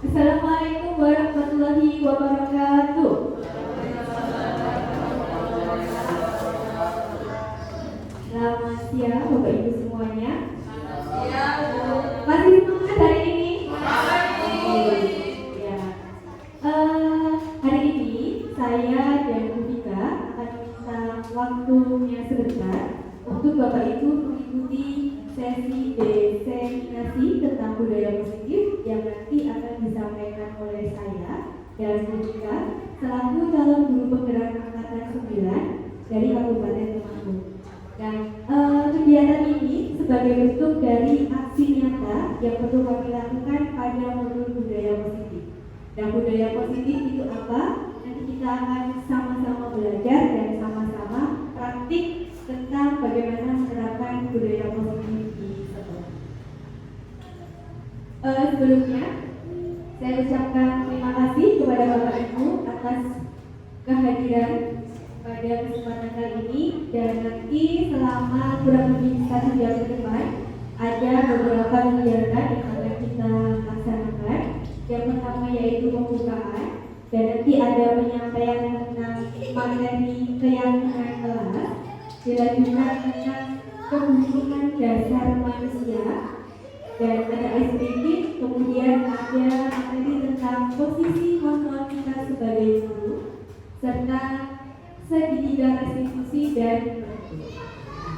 Assalamualaikum warahmatullahi wabarakatuh. Selamat siang Bapak Ibu semuanya. Masih semangat hari ini? Ya. Hari ini saya dan Bu Vika akan minta waktunya sebentar untuk Bapak Ibu mengikuti sesi diseminasi tentang budaya positif yang nanti akan disampaikan oleh saya dan Bu Vika selaku calon guru penggerak angkatan 9 dari Kabupaten Temanggung. Dan kegiatan ini sebagai bentuk dari aksi nyata yang perlu kami lakukan pada modul budaya positif. Dan budaya positif itu apa? Nanti kita akan sama-sama belajar dan sama-sama praktik tentang bagaimana menerapkan budaya positif di sekolah. Sebelumnya, saya ucapkan terima kasih kepada Bapak Ibu atas kehadiran pada kesempatan kali ini, dan nanti selama kurang lebih 1 jam ke depan ada beberapa kegiatan yang akan kita laksanakan. Yang pertama yaitu pembukaan, dan nanti ada penyampaian tentang materi keyakinan kelas, dilanjutkan tentang kebutuhan dasar manusia, dan ada SPG, kemudian ada materi tentang posisi kontrol kita sebagai guru, serta segitiga restitusi dan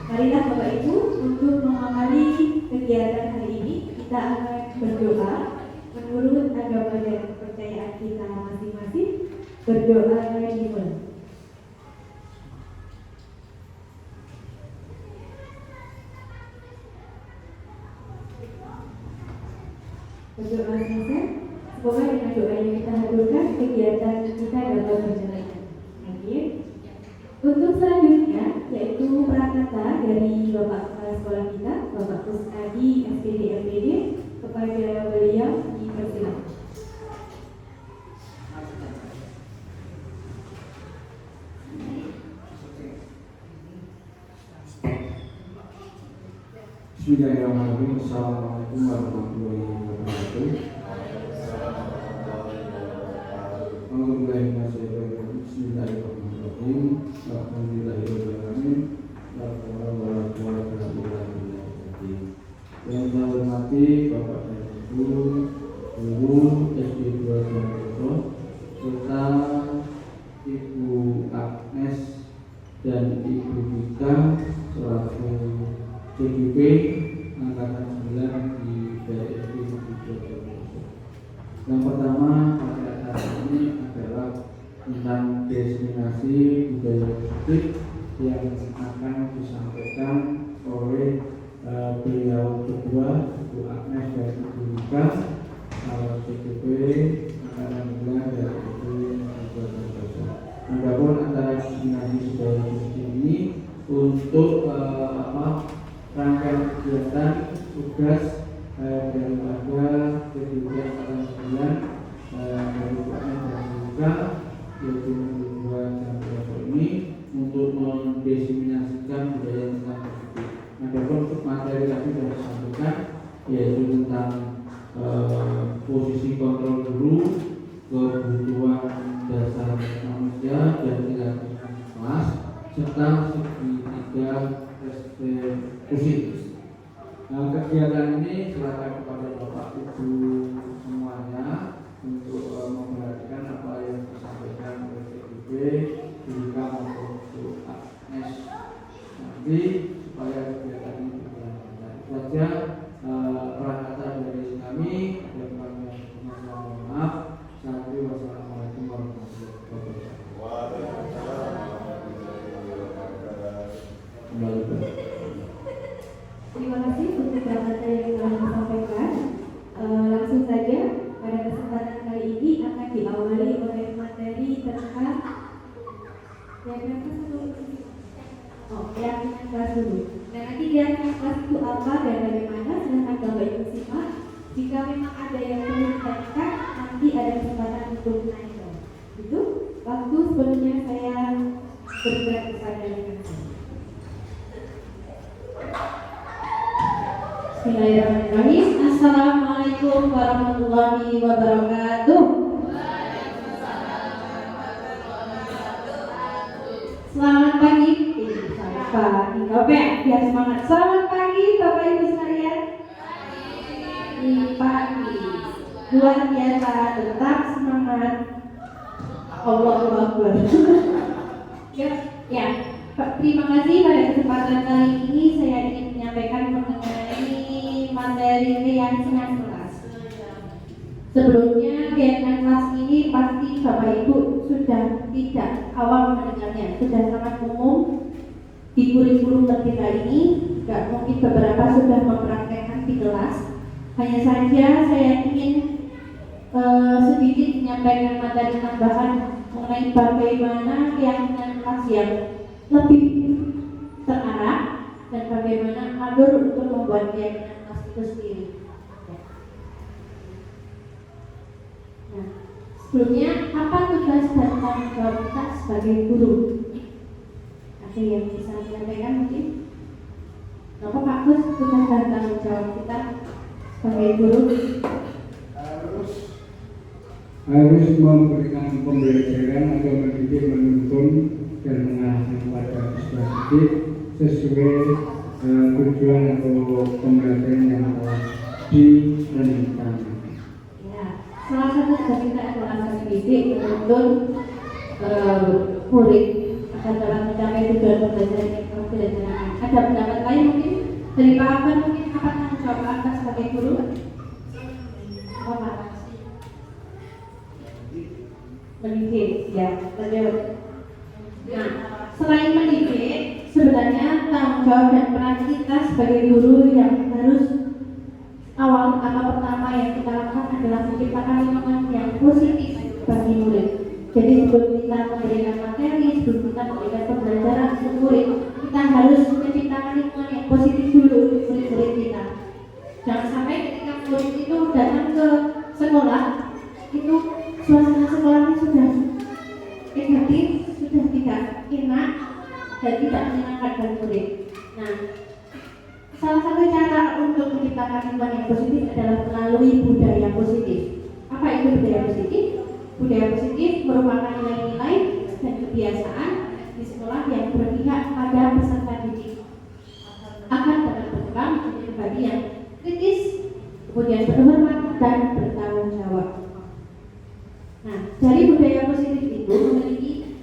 marilah Bapak Ibu untuk mengawali kegiatan hari ini kita akan berdoa menurut agama dan kepercayaan kita masing-masing. Berdoa dimulai. Berdoa selesai. Semoga dengan doa yang kita haturkan kegiatan kita dapat berjalan. Amin. Untuk selanjutnya yaitu prakata dari Bapak Kepala Sekolah kita, Bapak Kusnadi SPD MPD, kepada beliau dipersilakan. Bismillahirrahmanirrahim. Assalamualaikum warahmatullahi wabarakatuh. Bismillahirrahmanirrahim. Alhamdulillahirrahmanirrahim. Yang saya hormati Bapak dan Ibu guru SD 2 Jombang serta Ibu Agnes dan Ibu Vika selaku CGP angkatan 9 di BSD Jombang. Yang pertama pada acara ini adalah tentang diseminasi budaya positif yang akan disampaikan oleh beliau kedua, Ibu Agnes dan Ibu Vika, CGP angkatan 9 dari Ibu Jombang. Adapun antara diseminasi budaya positif ini untuk rangkaian kegiatan tugas daripada kegiatan angkatan 9 dari Ibu Agnes dan Ibu Vika, yaitu membuat jam ini untuk mendiseminasikan budaya tentang positif. Adapun untuk materi tadi sudah disampaikan, yaitu tentang posisi kontrol guru, kebutuhan dasar manusia dan tingkat kelas, serta segitiga restitusi. Kegiatan ini silakan kepada Bapak Ibu semuanya untuk memperhatikan apa yang disampaikan oleh CGP, Vika maupun Ibu Agnes nanti supaya kegiatan ini berjalan lancar. Itu saja prakata dari kami, dan kami mohon maaf. Wassalamualaikum warahmatullahi wabarakatuh. Terima kasih untuk prakata yang telah disampaikan. Langsung saja pada kesempatan kali ini akan diawali oleh materi tentang keyakinan kelas dulu. Dan nanti keyakinan kelas itu apa dan bagaimana, silahkan Bapak Ibu simak. Jika memang ada yang perlu ditanyakan, nanti ada kesempatan untuk menanya. Itu waktu sebelumnya saya bergerak kepada rekan saya. Bismillahirrahmanirrahim. Assalamualaikum warahmatullahi wabarakatuh. Selamat pagi. Selamat pagi. Oke, biar semangat. Selamat pagi Bapak Ibu sekalian. Pagi. Luar biasa, tetap semangat. Allahu Akbar. Ya. Terima kasih pada kesempatan kali ini saya ingin menyampaikan mengenai materi keyakinan kelas. Sebelumnya keyakinan kelas ini pasti Bapak Ibu sudah tidak awam mendengarnya, sudah sangat umum di kurikulum terbuka ini. Tidak mungkin beberapa sudah mempraktekkan di kelas. Hanya saja saya ingin sedikit menyampaikan materi tambahan mengenai bagaimana keyakinan kelas yang lebih terarah dan bagaimana alur untuk membuat keyakinan kelas itu sendiri. Nah, sebelumnya apa tugas dan tanggung jawab kita sebagai guru? Ada yang bisa disampaikan mungkin? Apa Pak Gus tugas dan tanggung jawab kita sebagai guru? Harus memberikan pembelajaran atau mendidik, menuntun dan mengarahkan pada siswa didik sesuai tujuan atau pembelajaran yang telah direnungkan. Ya, salah satu tugas kita adalah mendidik, menuntun murid agar dalam mencapai tujuan pembelajaran yang telah direncanakan. Ada pendapat lain mungkin dari Pak Afan, mungkin apa tanggung jawab Anda sebagai guru? Apa Pak? Mendidik, ya, lanjut. Nah, selain mendidik, sebenarnya tanggung jawab dan peran kita sebagai guru yang harus awal atau pertama yang kita lakukan adalah menciptakan lingkungan yang positif bagi murid. Jadi sebelum kita memberikan materi, sebelum kita memberikan pembelajaran untuk murid, kita harus menciptakan lingkungan yang positif dulu untuk murid-murid kita. Jangan sampai ketika murid itu datang ke sekolah, itu suasana sekolahnya sudah negatif, sudah tidak enak dan tidak menyenangkan bagi murid. Nah, salah satu cara untuk menciptakan lingkungan yang positif adalah melalui budaya positif. Apa itu budaya positif? Budaya positif merupakan nilai-nilai dan kebiasaan di sekolah yang berpihak pada peserta didik akan dapat berkembang menjadi pribadi yang kritis, kemudian berhormat dan bertanggung jawab. Nah, dari budaya positif itu memiliki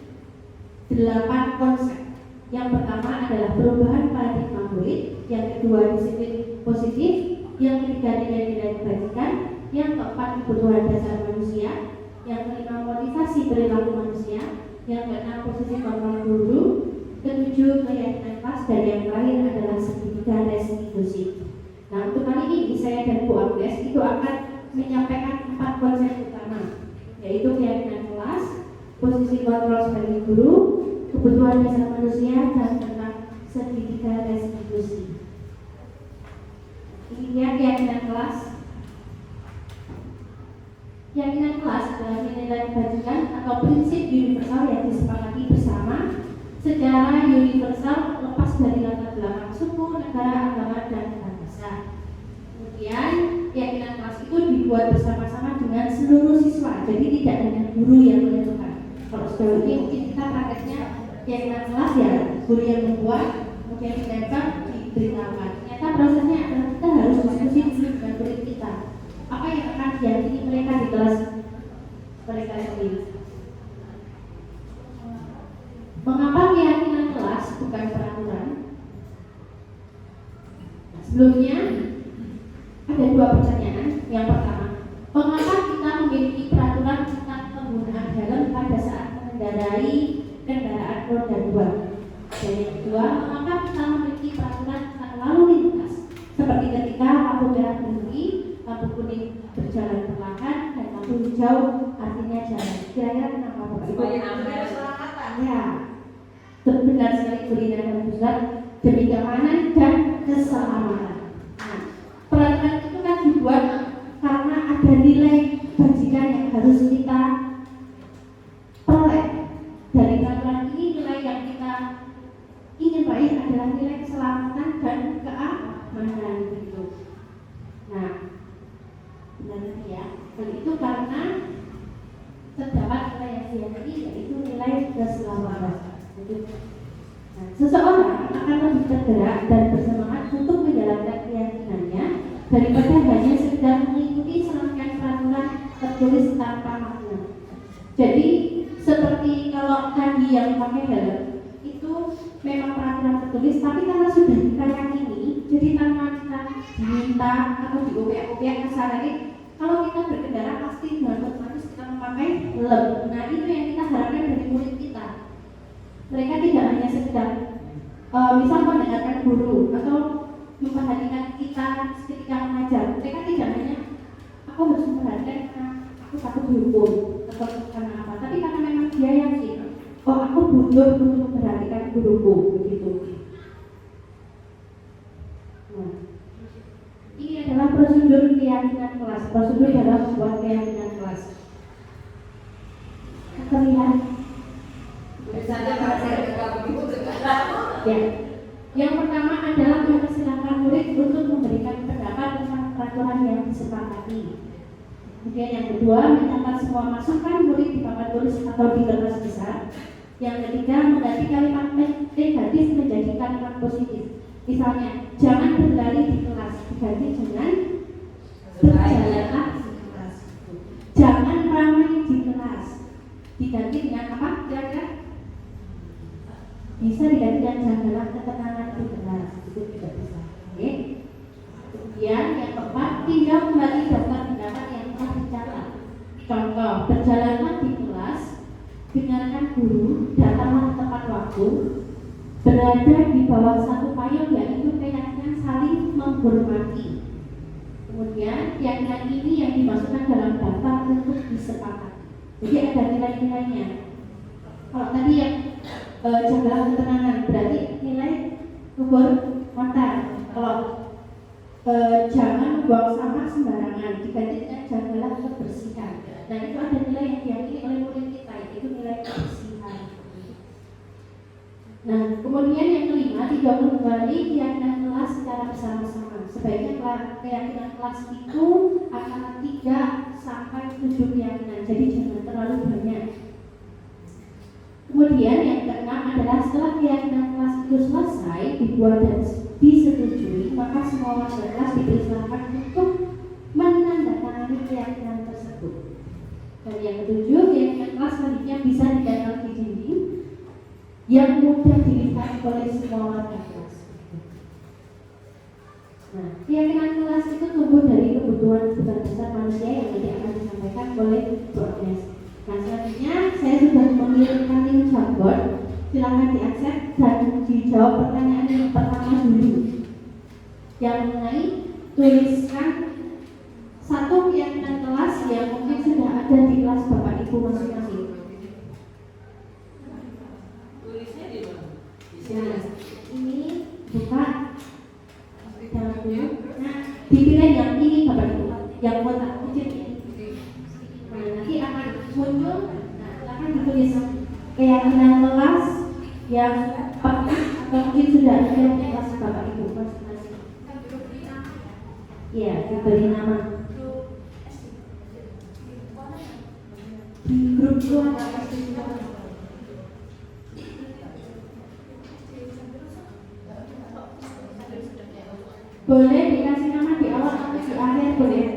8 konsep. Yang pertama adalah perubahan paradigma murid, yang kedua disiplin positif, yang ketiga nilai-nilai kebajikan, yang keempat kebutuhan dasar manusia, yang kelima motivasi perilaku manusia, yang keenam posisi kontrol guru, ketujuh keyakinan kelas, dan yang terakhir adalah segitiga restitusi. Nah, untuk kali ini saya dan Bu Agnes itu akan menyampaikan 4 konsep utama, yaitu keyakinan kelas, posisi kontrol sebagai guru, kebutuhan dasar manusia, dan tentang segitiga restitusi. Ini dia keyakinan kelas. Keyakinan kelas adalah nilai kebajikan atau prinsip universal yang disepakati bersama secara universal lepas dari latar belakang suku, negara, agama, dan bahasa. Kemudian keyakinan kelas itu dibuat bersama-sama dengan seluruh siswa, jadi tidak hanya guru yang menentukan. Kalau sejauh ini mungkin kita prakteknya keyakinan kelas ya guru yang membuat, kemudian ditempel, diberitahukan. Ternyata prosesnya adalah kita harus diskusi dulu dengan murid kita. Apa yang akan diyakini mereka di kelas mereka sendiri. Mengapa keyakinan kelas bukan peraturan? Nah, sebelumnya ada 2 pertanyaan. Yang pertama, mengapa kita memiliki peraturan tentang penggunaan helm pada saat mengendarai kendaraan roda 2? Dan yang kedua, mengapa kita memiliki peraturan tentang lalu lintas seperti ketika lampu merah berhenti, lampu kuning berjalan perlahan, dan lampu hijau artinya jalan. Kira-kira kenapa Bapak Ibu? Ya, benar sekali Bu Rina dan Bu Zat, demi keamanan dan keselamatan. Nah, peraturan itu kan dibuat karena ada nilai kebajikan yang harus kita peroleh. Dari peraturan ini, nilai yang kita ingin raih adalah nilai keselamatan dan keamanan. Gitu. Nah, benar ya. Hal itu karena terdapat nilai yang tinggi, yaitu nilai keselamatan. Nah, seseorang akan lebih tergerak dan bersemangat untuk menjalankan keyakinannya daripada hanya sekedar mengikuti serangkaian peraturan tertulis tanpa makna. Jadi seperti kalau tadi yang pakai helm itu memang peraturan tertulis, tapi karena sudah kita yakini, jadi tanpa kita diminta atau dioyak-oyak kasarannya, kalau kita berkendara pasti dengan otomatis kita memakai helm. Nah, itu yang kita harapkan dari murid kita. Mereka tidak hanya sekedar misal mendengarkan guru atau memperhatikan kita ketika mengajar. Mereka tidak hanya aku harus memperhatikan karena aku takut dihukum atau karena apa, tapi karena memang dia yakin, oh aku butuh untuk memperhatikan guruku, begitu. Nah, ini adalah prosedur keyakinan kelas, prosedur dalam membuat keyakinan kelas. Terlihat. Ya. Yang pertama adalah mempersilahkan murid untuk memberikan pendapat tentang peraturan yang disepakati. Kemudian yang kedua, mencatat semua masukan murid di papan tulis atau di kertas besar. Yang ketiga, mengganti kalimat negatif menjadi kalimat positif. Misalnya, jangan berlari di kelas, diganti dengan berjalanlah di kelas. Jangan ramai di kelas, diganti dengan apa? Kira-kira bisa diganti dengan jagalah ketenangan di kelas. Itu tidak bisa. Oke. Kemudian yang keempat, tinggal kembali daftar pendapat yang telah dicatat. Contoh, berjalanlah di kelas, dengarkan guru, datanglah tepat waktu, berada di bawah satu payung, yaitu keyakinan saling menghormati. Kemudian keyakinan ini yang dimasukkan dalam daftar untuk disepakati. Jadi ada nilai-nilainya. Kalau tadi yang jagalah ketenangan berarti nilai kehormatan. Kalau jangan buang sampah sembarangan, diganti dengan jagalah kebersihan. Nah, itu ada nilai yang diyakini oleh murid kita, itu nilai kebersihan. Nah, kemudian yang kelima, dibangun kembali keyakinan kelas secara bersama-sama. Sebaiknya keyakinan kelas itu antara 3 sampai 7 keyakinan, jadi jangan terlalu banyak. Kemudian yang keenam adalah setelah keyakinan kelas itu selesai dibuat dan disetujui, maka semua warga kelas dipersilakan untuk menandatangani keyakinan tersebut. Dan yang ketujuh, keyakinan kelas selanjutnya bisa ditempel di dinding yang mudah dilihat oleh semua warga kelas. Nah, keyakinan kelas itu tumbuh dari kebutuhan besar manusia yang nanti akan disampaikan oleh Bu Agnes. Nah, selanjutnya saya sudah mengirimkan link Jamboard, silahkan diakses dan dijawab pertanyaan yang pertama dulu. Yang mengenai tuliskan satu keyakinan kelas yang mungkin sudah ada di kelas Bapak Ibu masing-masing. Tulisnya di mana? Nah, ini buka dalam dulu. Nah, dipilih yang ini Bapak Ibu, yang kotak kecil ini. Nah, nanti akan muncul, nah, akan ditulis keyakinan kelas yang pernah atau mungkin sudah ada di kelas Bapak Ibu masing-masing. Iya, diberi nama. Di grup keluarga. Boleh dikasih nama di awal atau di akhir boleh.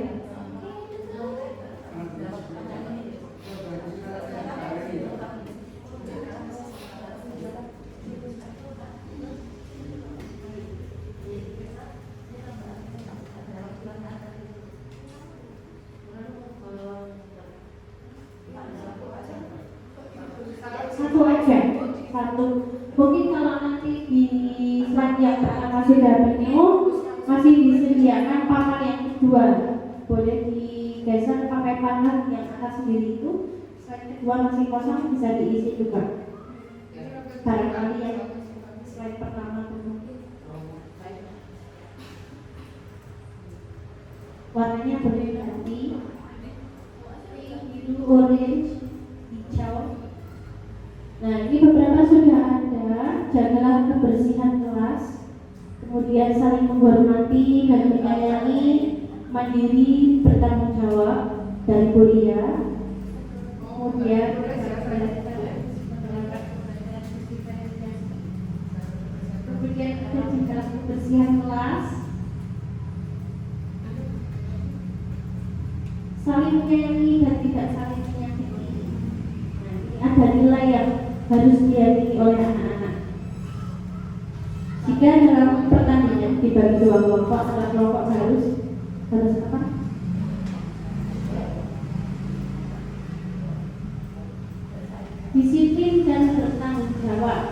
Satu aja, satu. Mungkin kalau nanti di slide yang pertama sudah penuh, masih disediakan papan yang kedua. Boleh digeser pakai panel yang atas sendiri itu. Slide kedua masih kosong, bisa diisi juga. Barangkali yang slide pertama penuh. Warnanya boleh ganti, biru, orange, hijau. Nah, ini beberapa sudah ada. Jagalah kebersihan kelas, kemudian saling menghormati dan menyayangi, mandiri, bertanggung jawab, dan mulia. Kemudian ada juga kebersihan kelas, saling menyayangi dan tidak saling menyakiti. Nah, ini ada nilai yang harus diyakini oleh anak-anak. Jika dalam pertandingan dibagi dua kelompok, satu kelompok harus apa? Disiplin dan bertanggung jawab.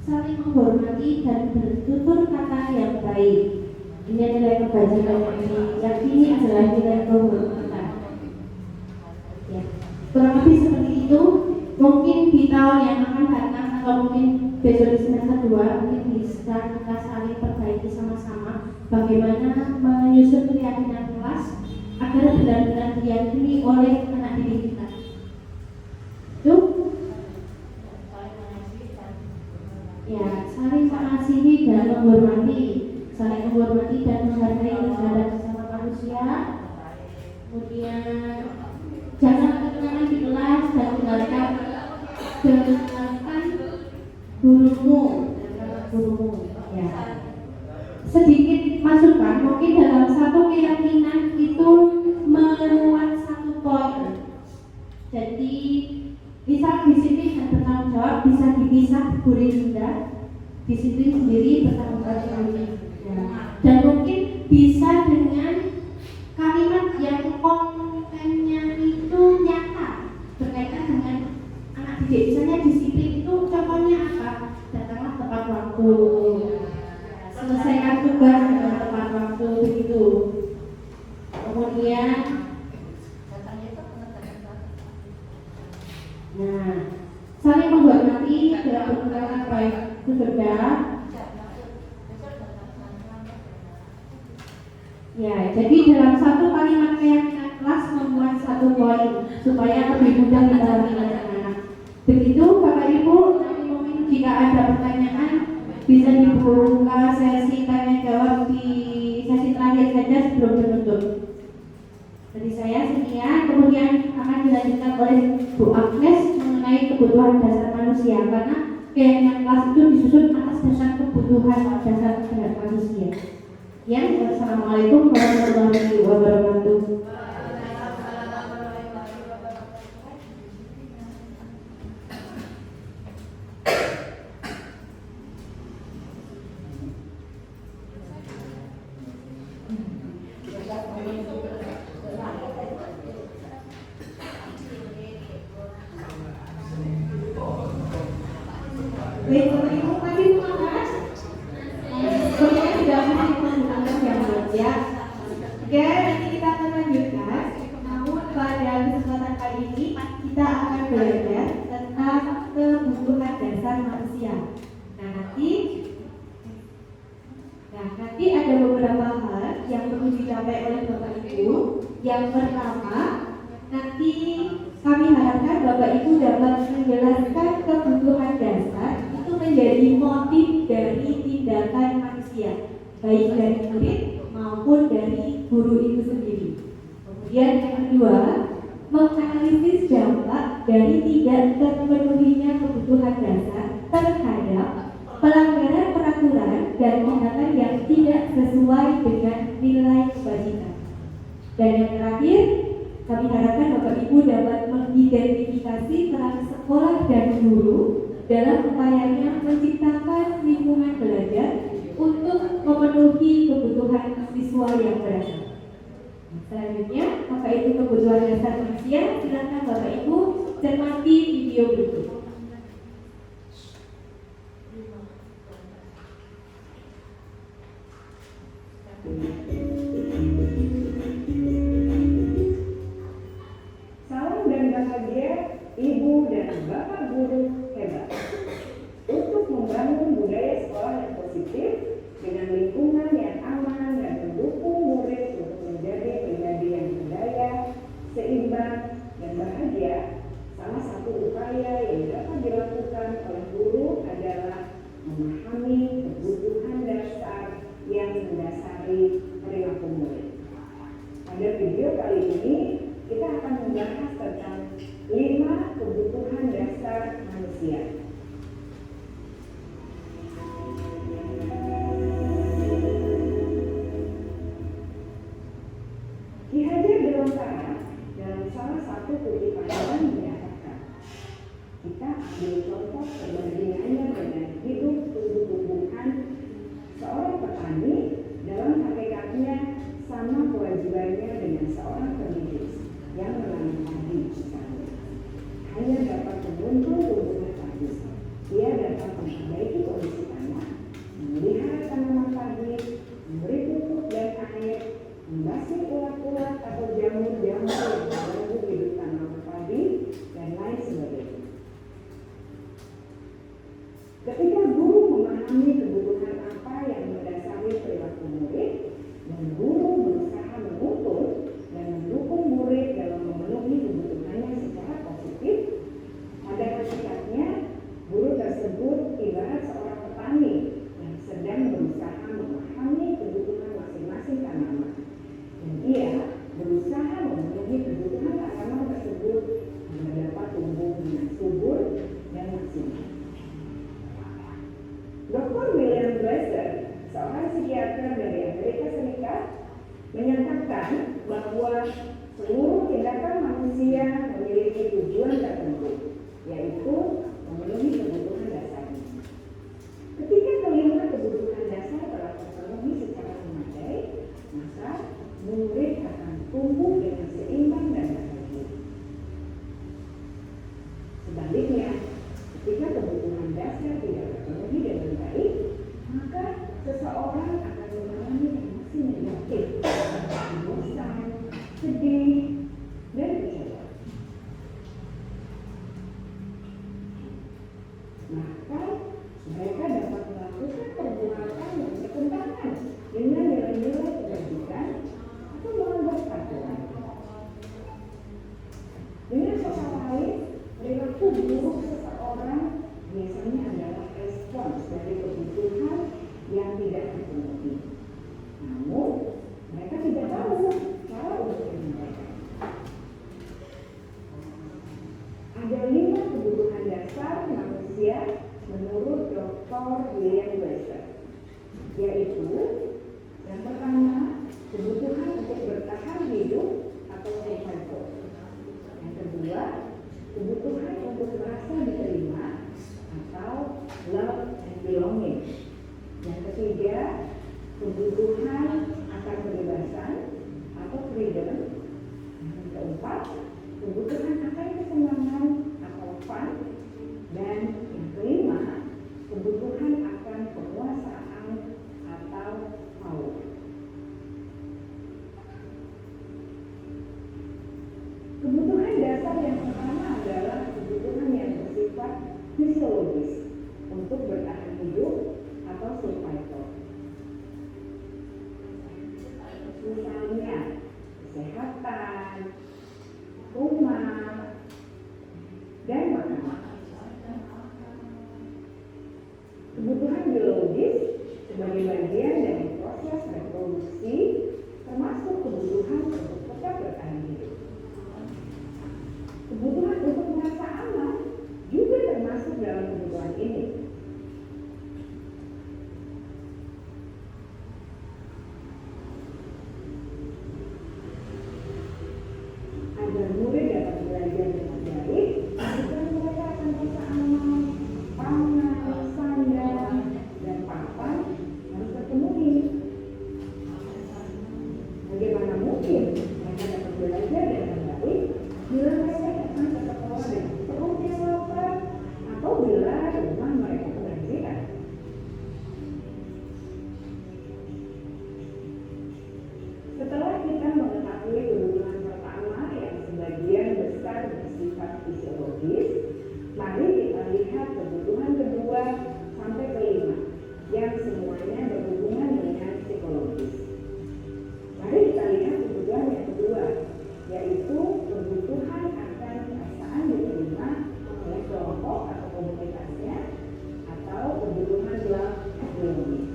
Saling menghormati dan bertutur kata yang baik. Ini adalah kebajikan yang diyakini adalah nilai kehormatan. Ya, kurang lebih seperti itu. Mungkin di tahun yang akan datang atau mungkin besok di semester 2 mungkin bisa kita saling perbaiki sama-sama bagaimana menyusun keyakinan kelas agar benar-benar diyakini oleh anak didik kita. Itu ya, saling mengasihi dan menghormati, saling menghormati dan menghargai terhadap sesama manusia. Kemudian jangan ketenangan di kelas dan dengarkan gurumu. Ya. Sedikit masukan, mungkin dalam satu keyakinan itu memuat satu poin. Jadi misal disiplin dan bertanggung jawab bisa dipisah guru Linda, disiplin sendiri, bertanggung jawab sendiri. Ya. Dan mungkin bisa dengan kalimat yang kontennya itu nyata berkaitan dengan anak didik. Misalnya disiplin itu contohnya apa? Datanglah tepat waktu, selesaikan tugas dengan tepat waktu, begitu. Kemudian saling menghormati dalam berpendapat baik itu berbeda. Ya, jadi dalam satu kalimat keyakinan kelas membuat satu poin supaya lebih mudah dipahami oleh anak-anak. Begitu Bapak Ibu, nanti mungkin jika ada pertanyaan bisa dibuka sesi tanya jawab di sesi terakhir saja sebelum menutup. Dari saya sekian, kemudian akan dilanjutkan oleh Bu Agnes mengenai kebutuhan dasar manusia, karena keyakinan kelas itu disusun atas dasar kebutuhan dasar manusia. Ya, wassalamualaikum warahmatullahi wabarakatuh. Baik, Bapak Ibu, tadi semangat. Sebenarnya sudah masih menggunakan yang ya. Oke, nanti kita akan lanjutkan. Namun pada kesempatan kali ini kita akan belajar tentang kebutuhan dasar manusia. Nanti ada beberapa hal yang perlu dicapai oleh Bapak Ibu. Yang pertama, nanti kami harapkan Bapak Ibu dapat menjelaskan kebutuhan dasar itu menjadi motif dari tindakan manusia, baik dari murid maupun dari guru itu sendiri. Kemudian yang kedua, menganalisis dampak dari tidak terpenuhinya kebutuhan dasar terhadap pelanggaran peraturan dan tindakan yang tidak sesuai dengan nilai kebajikan. Dan yang terakhir, kami harapkan Bapak Ibu dapat mengidentifikasi peran sekolah dan guru dalam upayanya menciptakan lingkungan belajar untuk memenuhi kebutuhan siswa yang beragam. Selanjutnya, apa itu kebutuhan dasar manusia? Silakan Bapak Ibu cermati video berikut. Salam dan bahagia Ibu dan Bapak guru hebat. Untuk membangun budaya sekolah yang positif dengan lingkungan yang aman dan mendukung murid untuk menjadi pribadi yang berdaya, Ketika guru memahami kebutuhan apa yang mendasari perilaku murid, dan guru berusaha menuntun dan mendukung murid dalam memenuhi kebutuhannya secara positif, pada hakikatnya guru tersebut ibarat seorang petani yang sedang berusaha memahami kebutuhan masing-masing tanaman, dan ia berusaha memenuhi kebutuhan tanaman tersebut agar dapat tumbuh dengan subur dan maksimal. Dr. William Glasser, seorang psikiater dari Amerika Serikat, menyatakan bahwa seluruh tindakan manusia memiliki tujuan tertentu, yaitu memenuhi kebutuhan dasarnya. Ketika kelima kebutuhan dasar telah terpenuhi secara memadai, maka murid akan tumbuh dengan seimbang dan bahagia. Sebaliknya, ketika kebutuhan dasar tidak terpenuhi dengan baik, maka seseorang akan mengalami emosi negatif, bosan, sedih, dan kecewa. Maka mereka dapat melakukan perbuatan yang bertentangan dengan nilai-nilai kebajikan atau melanggar aturan. Dengan kata lain, perilaku buruk seseorang biasanya adalah respons dari kebutuhan yang tidak terpenuhi. Namun, mereka tidak tahu cara untuk menyampaikan. Ada 5 kebutuhan dasar manusia menurut Dr. William Glasser, yaitu yang pertama, kebutuhan untuk bertahan hidup atau survival. Yang kedua, kebutuhan untuk merasa diterima atau love and belonging. Yang ketiga, kebutuhan akan kebebasan atau freedom. Yang keempat, kebutuhan akan kesenangan atau fun. Dan yang kelima, kebutuhan akan penguasaan atau power. Kebutuhan dasar yang pertama adalah kebutuhan yang bersifat fisiologis untuk bertahan hidup atau survival. Misalnya, kesehatan, rumah, dan makanan. Kebutuhan biologis sebagai bagian dari proses reproduksi termasuk kebutuhan untuk tetap bertahan hidup. Kebutuhan untuk merasa aman juga termasuk dalam kebutuhan ini. Agar murid dapat belajar dengan baik, agar mereka akan merasa aman, pangan, sandang, dan papan harus terpenuhi. Bagaimana mungkin mereka dapat belajar dengan baik bila mereka datang ke sekolah dengan perut yang lapar atau bila rumah mereka kebanjiran? Setelah kita mengetahui kebutuhan pertama yang sebagian besar bersifat fisiologis, mari kita lihat kebutuhan kedua sampai kelima yang semuanya berhubungan dengan psikologis. Mari kita lihat kebutuhan yang kedua, yaitu kebutuhan akan perasaan diterima oleh kelompok atau komunitasnya atau kebutuhan love and belonging.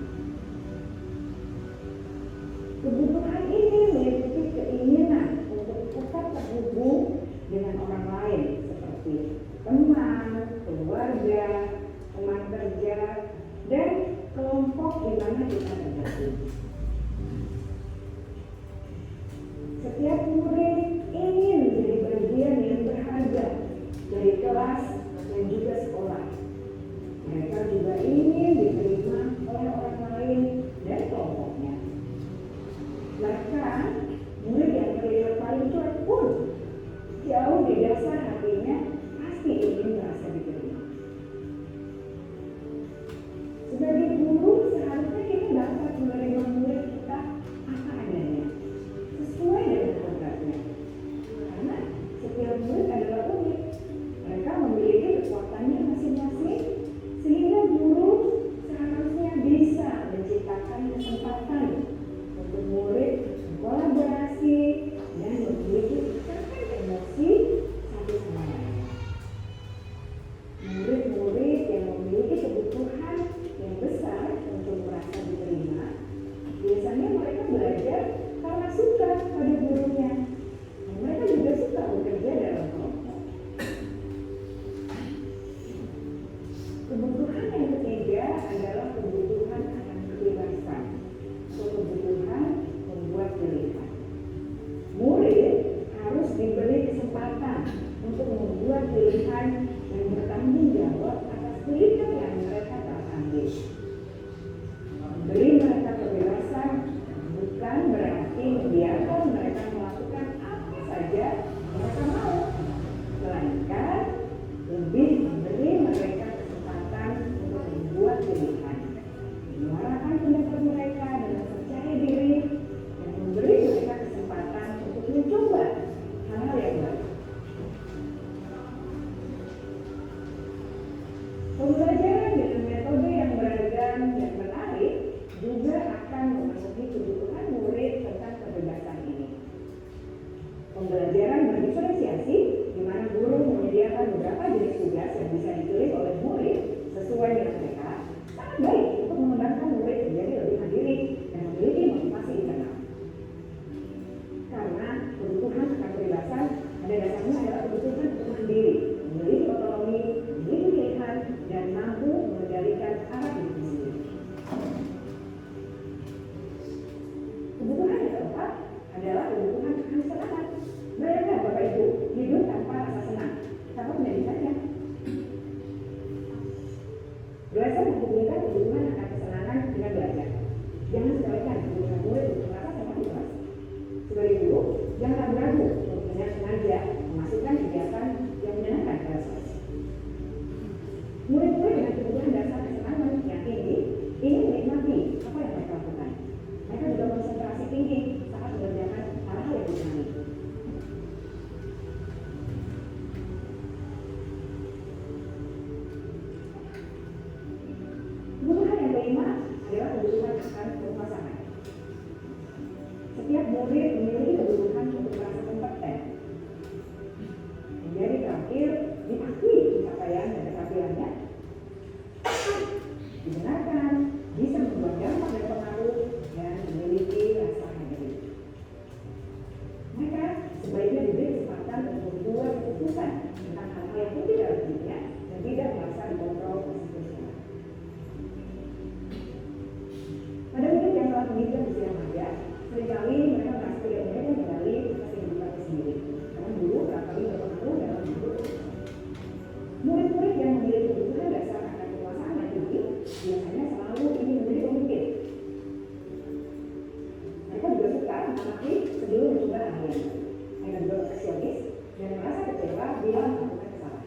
Kebutuhan ini meliputi keinginan untuk tetap terhubung dengan orang lain seperti teman, keluarga, teman kerja, dan kelompok di mana kita tergabung. Setiap murid ingin menjadi bagian yang berharga dari kelas dan juga sekolah. Mereka juga ingin diterima oleh orang lain dan kelompoknya. Bahkan murid yang terlihat paling cuek pun jauh di dasar hatinya pasti ingin merasa diterima. Sebagai guru, seharusnya kita dapat menerima murid kita apa adanya, sesuai dengan kodratnya. Karena setiap murid adalah unik. Mereka memiliki kekuatannya masing-masing, sehingga Jangan sepelekan kebutuhan murid untuk merasa sama di kelas. Sebagai guru, jangan ragu-ragu untuk dengan sengaja memasukkan kegiatan yang menyenangkan pada kelas. Murid-murid dengan kebutuhan dasar kesenangan yang tinggi ingin menikmati apa yang mereka lakukan. Mereka juga konsentrasi tinggi saat mengerjakan hal-hal yang disenangi. Kebutuhan yang kelima adalah kebutuhan akan berpasangan. Setiap murid memiliki kebutuhan untuk merasa kompeten, menjadi terakhir, diakui pencapaian dan keterampilannya, dibenarkan, bisa membuat dampak dan pengaruh, dan memiliki rasa harga. Mereka sebaiknya diberi kesempatan untuk membuat keputusan tentang hal-hal yang penting dalam hidupnya dan tidak merasa dikontrol oleh seseorang. Pada murid yang telah menginjak usia remaja, seringkali mereka merasa tidak memiliki kendali atas kehidupannya sendiri, karena guru kerap kali berpengaruh dalam hidup. Murid-murid yang memiliki kebutuhan dasar akan kekuasaan yang tinggi biasanya selalu ingin menjadi pemimpin. Mereka juga suka mengamati sebelum mencoba hal yang baru. Mereka juga perfeksionis dan merasa kecewa bila melakukan kesalahan.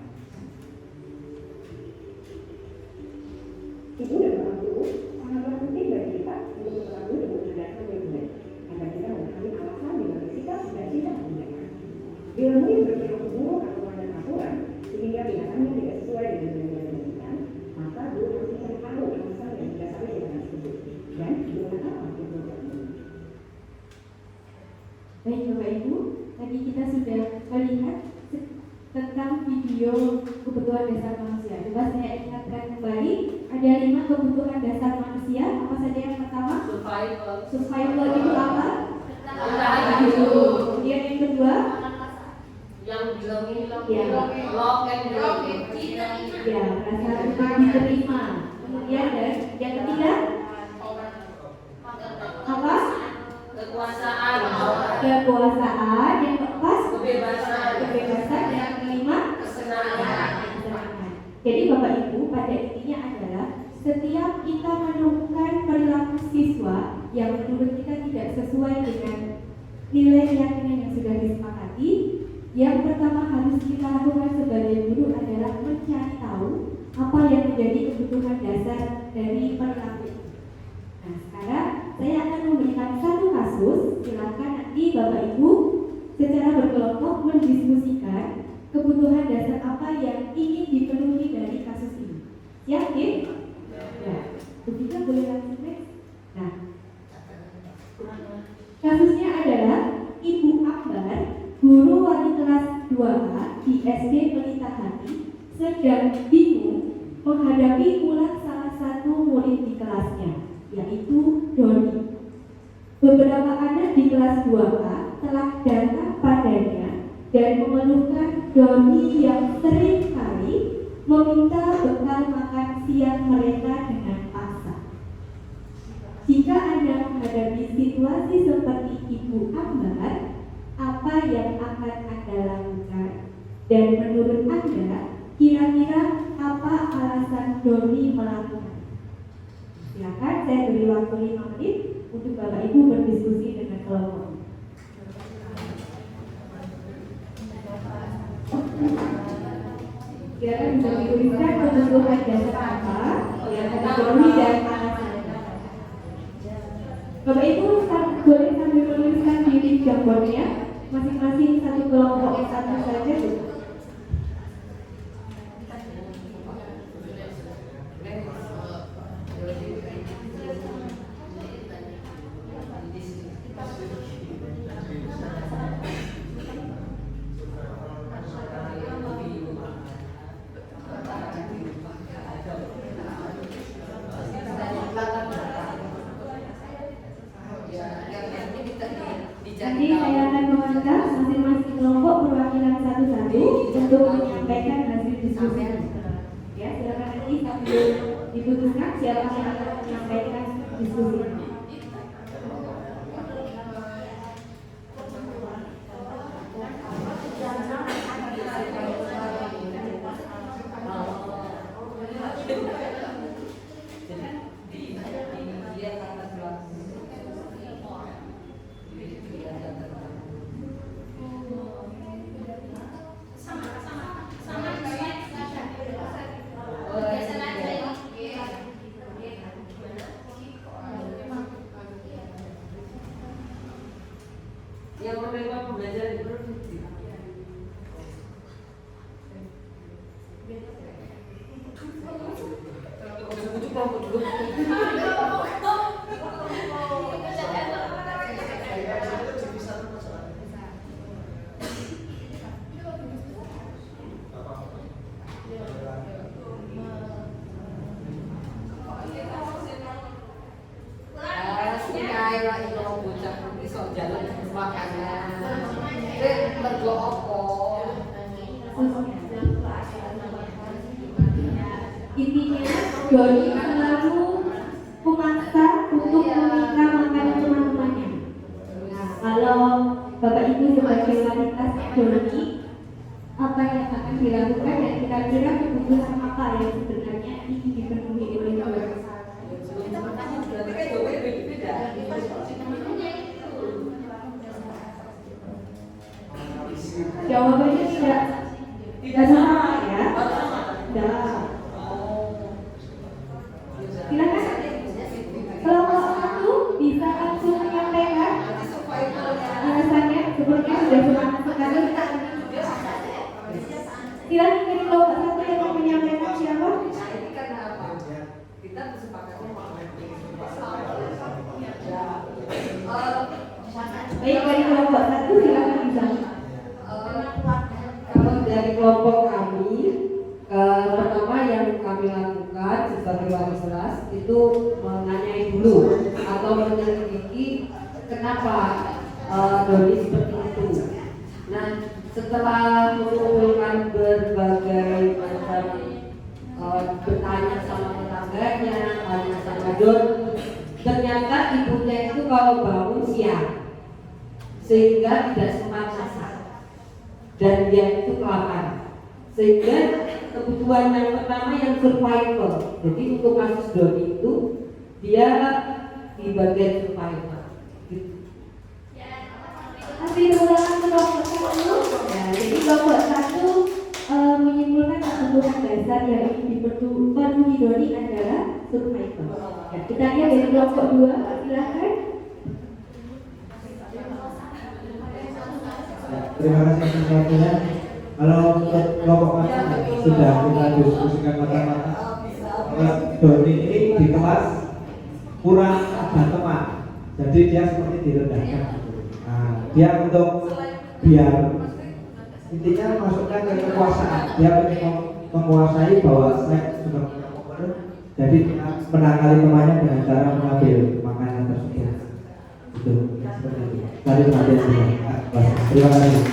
Ibu dan orang guru sangatlah penting bagi kita untuk mengetahui kebutuhan dasar murid-murid agar kita memahami alasan di balik sikap dan tindakan mereka. Bila murid berperilaku buruk atau melanggar aturan sehingga tindakannya tidak sesuai dengan yang diinginkan, maka guru harus mencari tahu alasan yang mendasari tindakan tersebut dan dengan apa yang terjadi. Baik Bapak Ibu, tadi kita sudah melihat tentang video kebutuhan dasar manusia. Coba saya ingatkan kembali, ada 5 kebutuhan dasar manusia. Apa saja yang pertama? Survival itu apa? Kemudian yang kedua? Yang bilang love and ya, rasa untuk diterima. Kemudian yang ketiga? Apa? kekuasaan, Kekuasaan. Yang keempat? kebebasan, Yang kelima? kesenangan. Jadi Bapak Ibu, pada intinya adalah setiap kita menemukan perilaku siswa yang menurut kita tidak sesuai dengan nilai keyakinan yang sudah disepakati, yang pertama harus kita lakukan sebagai guru adalah mencari tahu apa yang menjadi kebutuhan dasar dari perilaku. Nah, sekarang saya akan memberikan satu kasus. Silakan nanti Bapak Ibu secara berkelompok mendiskusikan kebutuhan dasar apa yang ingin dipenuhi dari kasus ini. Yakin? Ya. Begitu boleh langsung next. Nah, kasusnya adalah Ibu Akbar, guru wali kelas 2A di SD Pelita Hati, sedang bingung menghadapi ulah salah satu murid di kelasnya, yaitu Doni. Beberapa anak di kelas 2A telah datang padanya dan mengeluhkan Doni yang sering kali meminta bekal makan siang mereka dengan paksa. Jika Anda menghadapi situasi seperti Ibu Akbar, apa yang akan Anda lakukan? Dan menurut Anda, kira-kira apa alasan Doni melakukan? Silakan, saya beri waktu 5 menit untuk Bapak Ibu berdiskusi dengan kelompok. Silakan bisa dituliskan kebutuhan dasar apa yang kategori dan alasannya. Bapak Ibu boleh sambil menuliskan di jambornya, masing-masing satu kelompok satu saja. Nanti saya akan mengangkat masing-masing kelompok perwakilan satu-satu untuk menyampaikan hasil diskusi. Ya, silakan nanti sambil dibutuhkan siapa yang akan menyampaikan diskusi. Intinya Doni selalu memaksa untuk meminta makanan teman-temannya. Nah, kalau Bapak Ibu sebagai wanita Doni, apa yang akan dilakukan dan kira-kira kebutuhan apa yang sebenarnya ingin dipenuhi oleh Doni? Jawabannya tidak sama ya. Tidak. Silakan. Kelompok satu bisa langsung menyampaikan alasannya, sebenarnya sudah semangat sekali. Silakan dari kelompok satu yang mau menyampaikan siapa? Kita kesepakatnya Baik, dari kelompok satu silakan bisa. Kalau dari kelompok kami, pertama yang kami lakukan sebagai wali kelas itu menanyai dulu atau menyelidiki kenapa Doni seperti itu. Nah, setelah mengumpulkan berbagai macam bertanya sama tetangganya, tanya sama Doni, ternyata ibunya itu kalau bangun siang sehingga tidak sempat masak dan dia itu kelaparan, sehingga kebutuhan yang pertama yang survival. Jadi untuk kasus Doni itu dia di bagian survival. Tapi ulangan kelompok satu. Nah, jadi kelompok satu menyimpulkan kebutuhan dasar yang ingin dipenuhi Doni adalah survival. Ya, kita lihat dari kelompok dua, silakan. Terima kasih atas waktunya. Kalau untuk kelompok mata sudah kita diskusikan mata-mata. Doni ini di kelas kurang ada teman, jadi dia seperti direndahkan. Nah, dia untuk biar intinya masukkan ke kekuasaan, dia ingin menguasai bahwa saya sudah punya power, jadi menangkali temannya dengan cara mengambil makanan tersebut. Itu seperti itu. Dari perhatian semua. Terima kasih.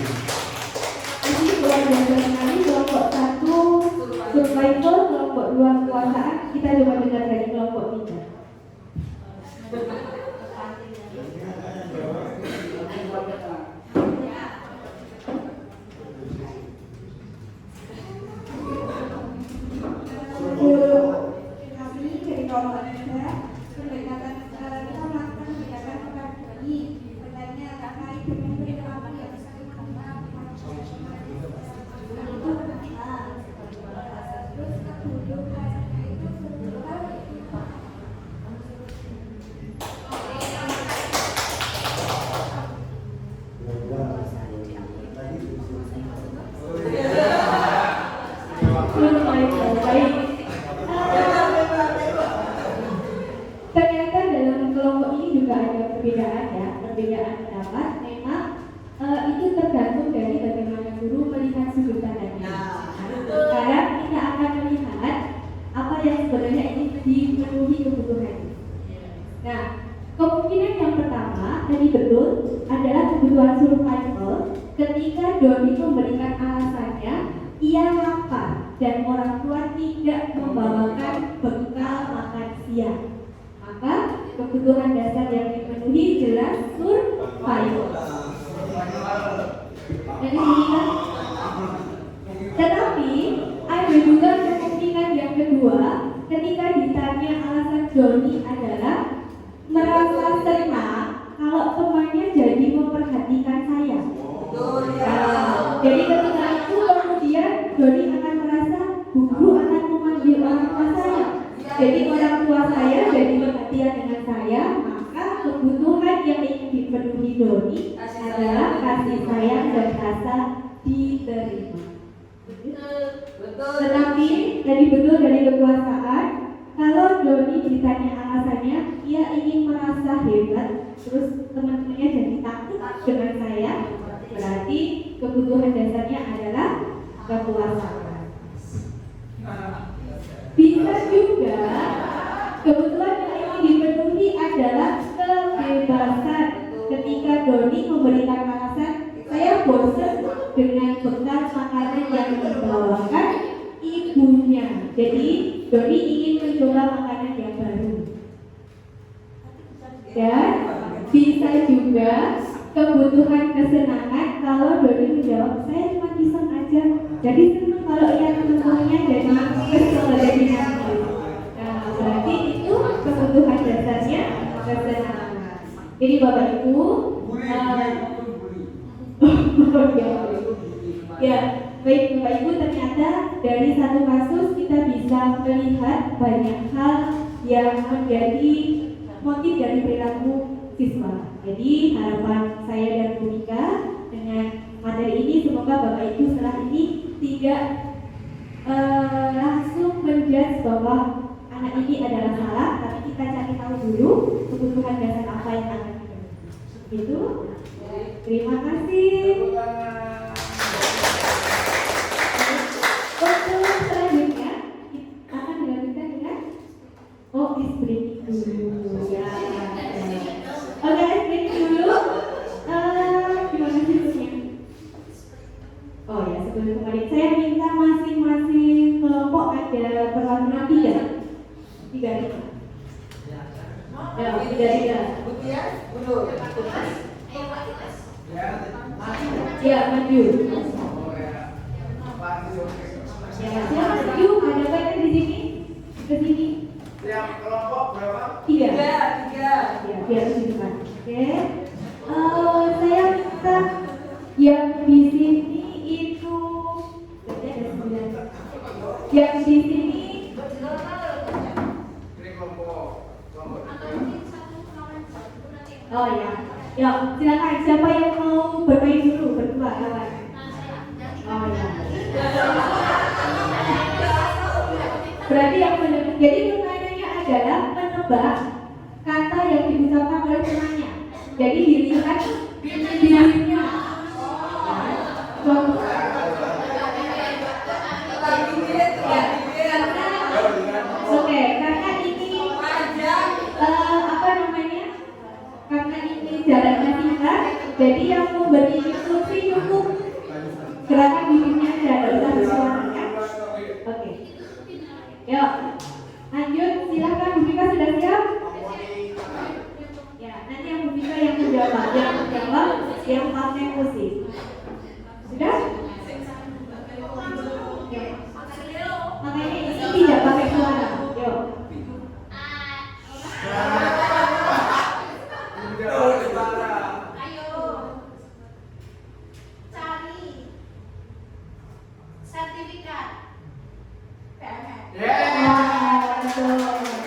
Jadi luar biasa sekali kelompok satu survival, kelompok dua kekuasaan. Kita coba dengar dari kelompok tiga. Kami dari kelompok tiga pendekatan kita melakukan pendekatan kepada Doni bertanya terkait dengan perilaku yang sering terus kebutuhan itu Ternyata dalam kelompok ini juga ada perbedaan ya, perbedaan pendapat. Memang itu tergantung dari bagaimana guru melihat sudut pandangnya. Sekarang kita akan melihat apa yang sebenarnya ingin dipenuhi kebutuhannya. Nah, kemungkinan yang pertama tadi betul adalah kebutuhan survival. Ketika Doni memberikan alasannya, ia lapar dan orang tua tidak membawakan bekal makan siang. Maka kebutuhan dasar yang dipenuhi jelas survival. Jadi kan? Tetapi ada juga kemungkinan yang kedua, ketika ditanya alasan Doni adalah merasa senang kalau temannya jadi memperhatikan saya. Jadi ketika itu kemudian Doni akan merasa guru akan memanggil orang tua saya. Jadi orang tua saya jadi perhatian dengan saya, maka kebutuhan yang ingin dipenuhi Doni adalah kasih sayang dan rasa diterima. Tetapi tadi betul dari kekuasaan, Kalau Doni ditanya alasannya, ia ingin merasa hebat, terus teman-temannya jadi takut dengan saya, berarti kebutuhan dasarnya adalah kepuasan. Bisa juga kebutuhan yang ingin dipenuhi adalah kebebasan. Ketika Doni memberikan alasan, saya bosan dengan bekal makanan yang dibawakan ibunya. Jadi Doni ingin mencoba makanan yang baru. Dan bisa juga kebutuhan kesenangan. Kalau Doni menjawab, saya cuma iseng aja. Jadi senang kalau lihat teman-temannya jadi kesel, jadi nangis. Nah, berarti itu kebutuhan dasarnya kesenangan. Jadi Bapak Ibu, ya, baik Bapak Ibu, ternyata dari satu kasus kita bisa melihat banyak hal yang menjadi motif dari perilaku siswa. Jadi harapan saya dan Bu Mika dengan materi ini, semoga Bapak Ibu setelah ini tidak langsung menjudge bahwa anak ini adalah salah, tapi kita cari tahu dulu kebutuhan dasar apa yang akan dipenuhi. Begitu. Terima kasih. Untuk selanjutnya akan dilanjutkan dengan ice breaking dulu. Ya. Oke, ice breaking dulu. Gimana sih? Oh ya, sebelum kemarin saya minta masing-masing kelompok ada perlawanan 3. Ya, maju. Ya, siapa maju? Ada banyak di sini. Ke sini. Yang kelompok berapa? 3. Ya, biar tunjukkan. Oke. Saya minta yang di sini itu berarti ada 9. Yang di sini oh ya, ya silakan siapa yang mau bermain dulu berdua kawan. Oh ya. Berarti yang menebak. Jadi pertanyaannya adalah menebak kata yang diucapkan oleh temannya. Jadi dilihat dirinya. Oke, karena ini apa namanya? Karena ini jaraknya singkat, jadi yang memberi instruksi cukup gerakan bibirnya aja, tidak usah bersuara. Oke. Yuk, lanjut. Silakan, Bu Mika sudah siap? Ya, nanti yang Bu Mika yang menjawab, yang pakai musik. Sudah? Ya. Makanya ini tidak pakai suara. Yuk. Cari sertifikat PNS.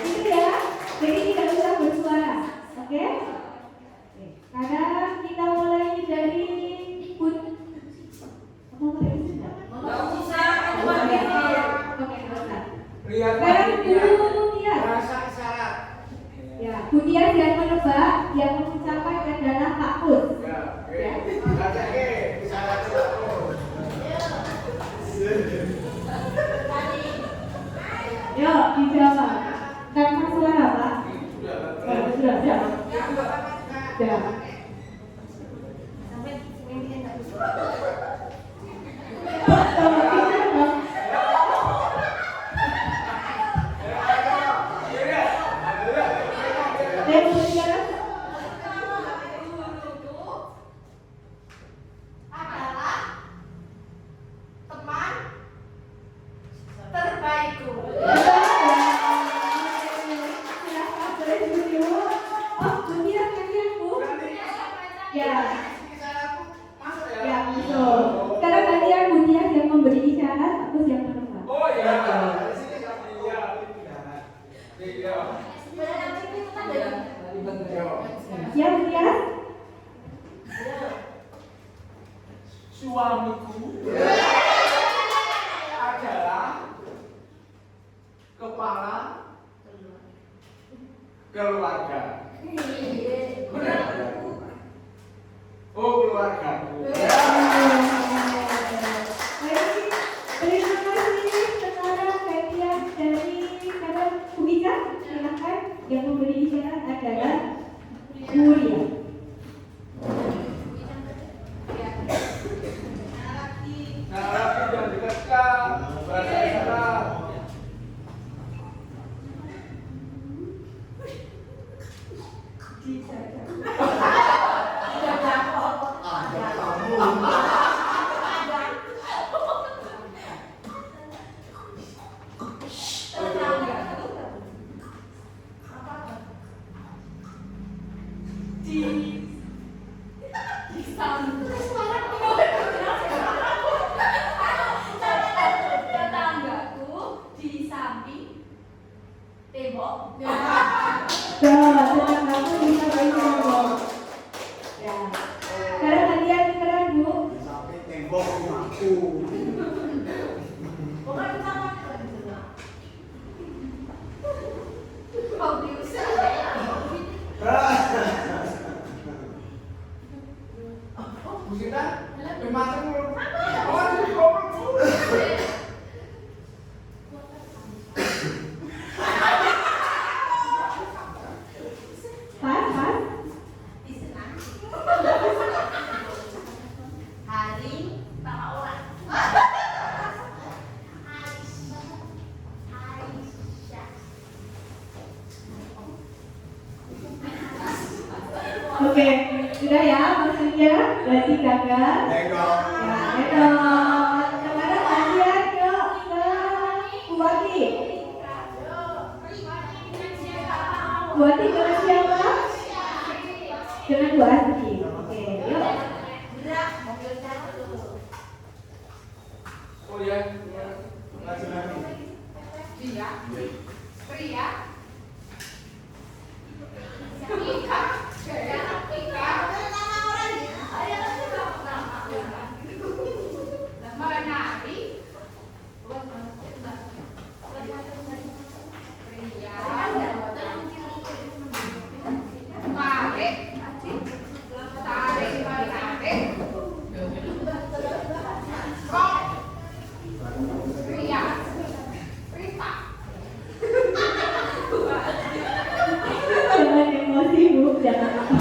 Itu ya. Jadi tidak usah bersuara. Oke? Sekarang kita mulai dari mau pakai musik enggak? Nggak usah, cuma Oke, gitu. nggak usah. Lihat Sekarang Bu Tias. rasa isyarat. Ya, Bu Tias yang menebak, yang mengucapkan adalah Pak Pus. Ya, oke. Baca ke isyarat aku. Yuk, dijawab. Tanpa suara, Pak. Sudah. Sudah. Adalah teman terbaikku. Ya, betul. Sekarang gantian Bu Tias yang memberi isyarat, terus yang menebak. Oh iya. Di sini kami ya. Iya. Siap Bu Tias? Suamiku adalah kepala keluarga. Oh, keluarga. Baik, terima kasih. Sekarang hadiah dari kawan Kubika, silakan. Yang memberi isyarat adalah Muria. Nah, lagi jangan dikasihkan bahasa isyarat. Tetanggaku di samping tembok. Tenang kamu bisa berbicara. Ya. Sekarang hadiah sekarang Bu. Sampai tembok rumahku. Bukan sama mau diusir. Bu Sinta, dimakan belum? Oh, di koper Bu. Pas. Hari sama orang. Oke, sudah ya maksudnya berarti gagal. Tengok. Ya, itu. Sekarang hadiah ke Buati. Buati dengan siapa? Dengan Bu Asti. Oke, yuk. Oh ya, makasih lagi. Pria. Jangan emosi Bu, jangan apa.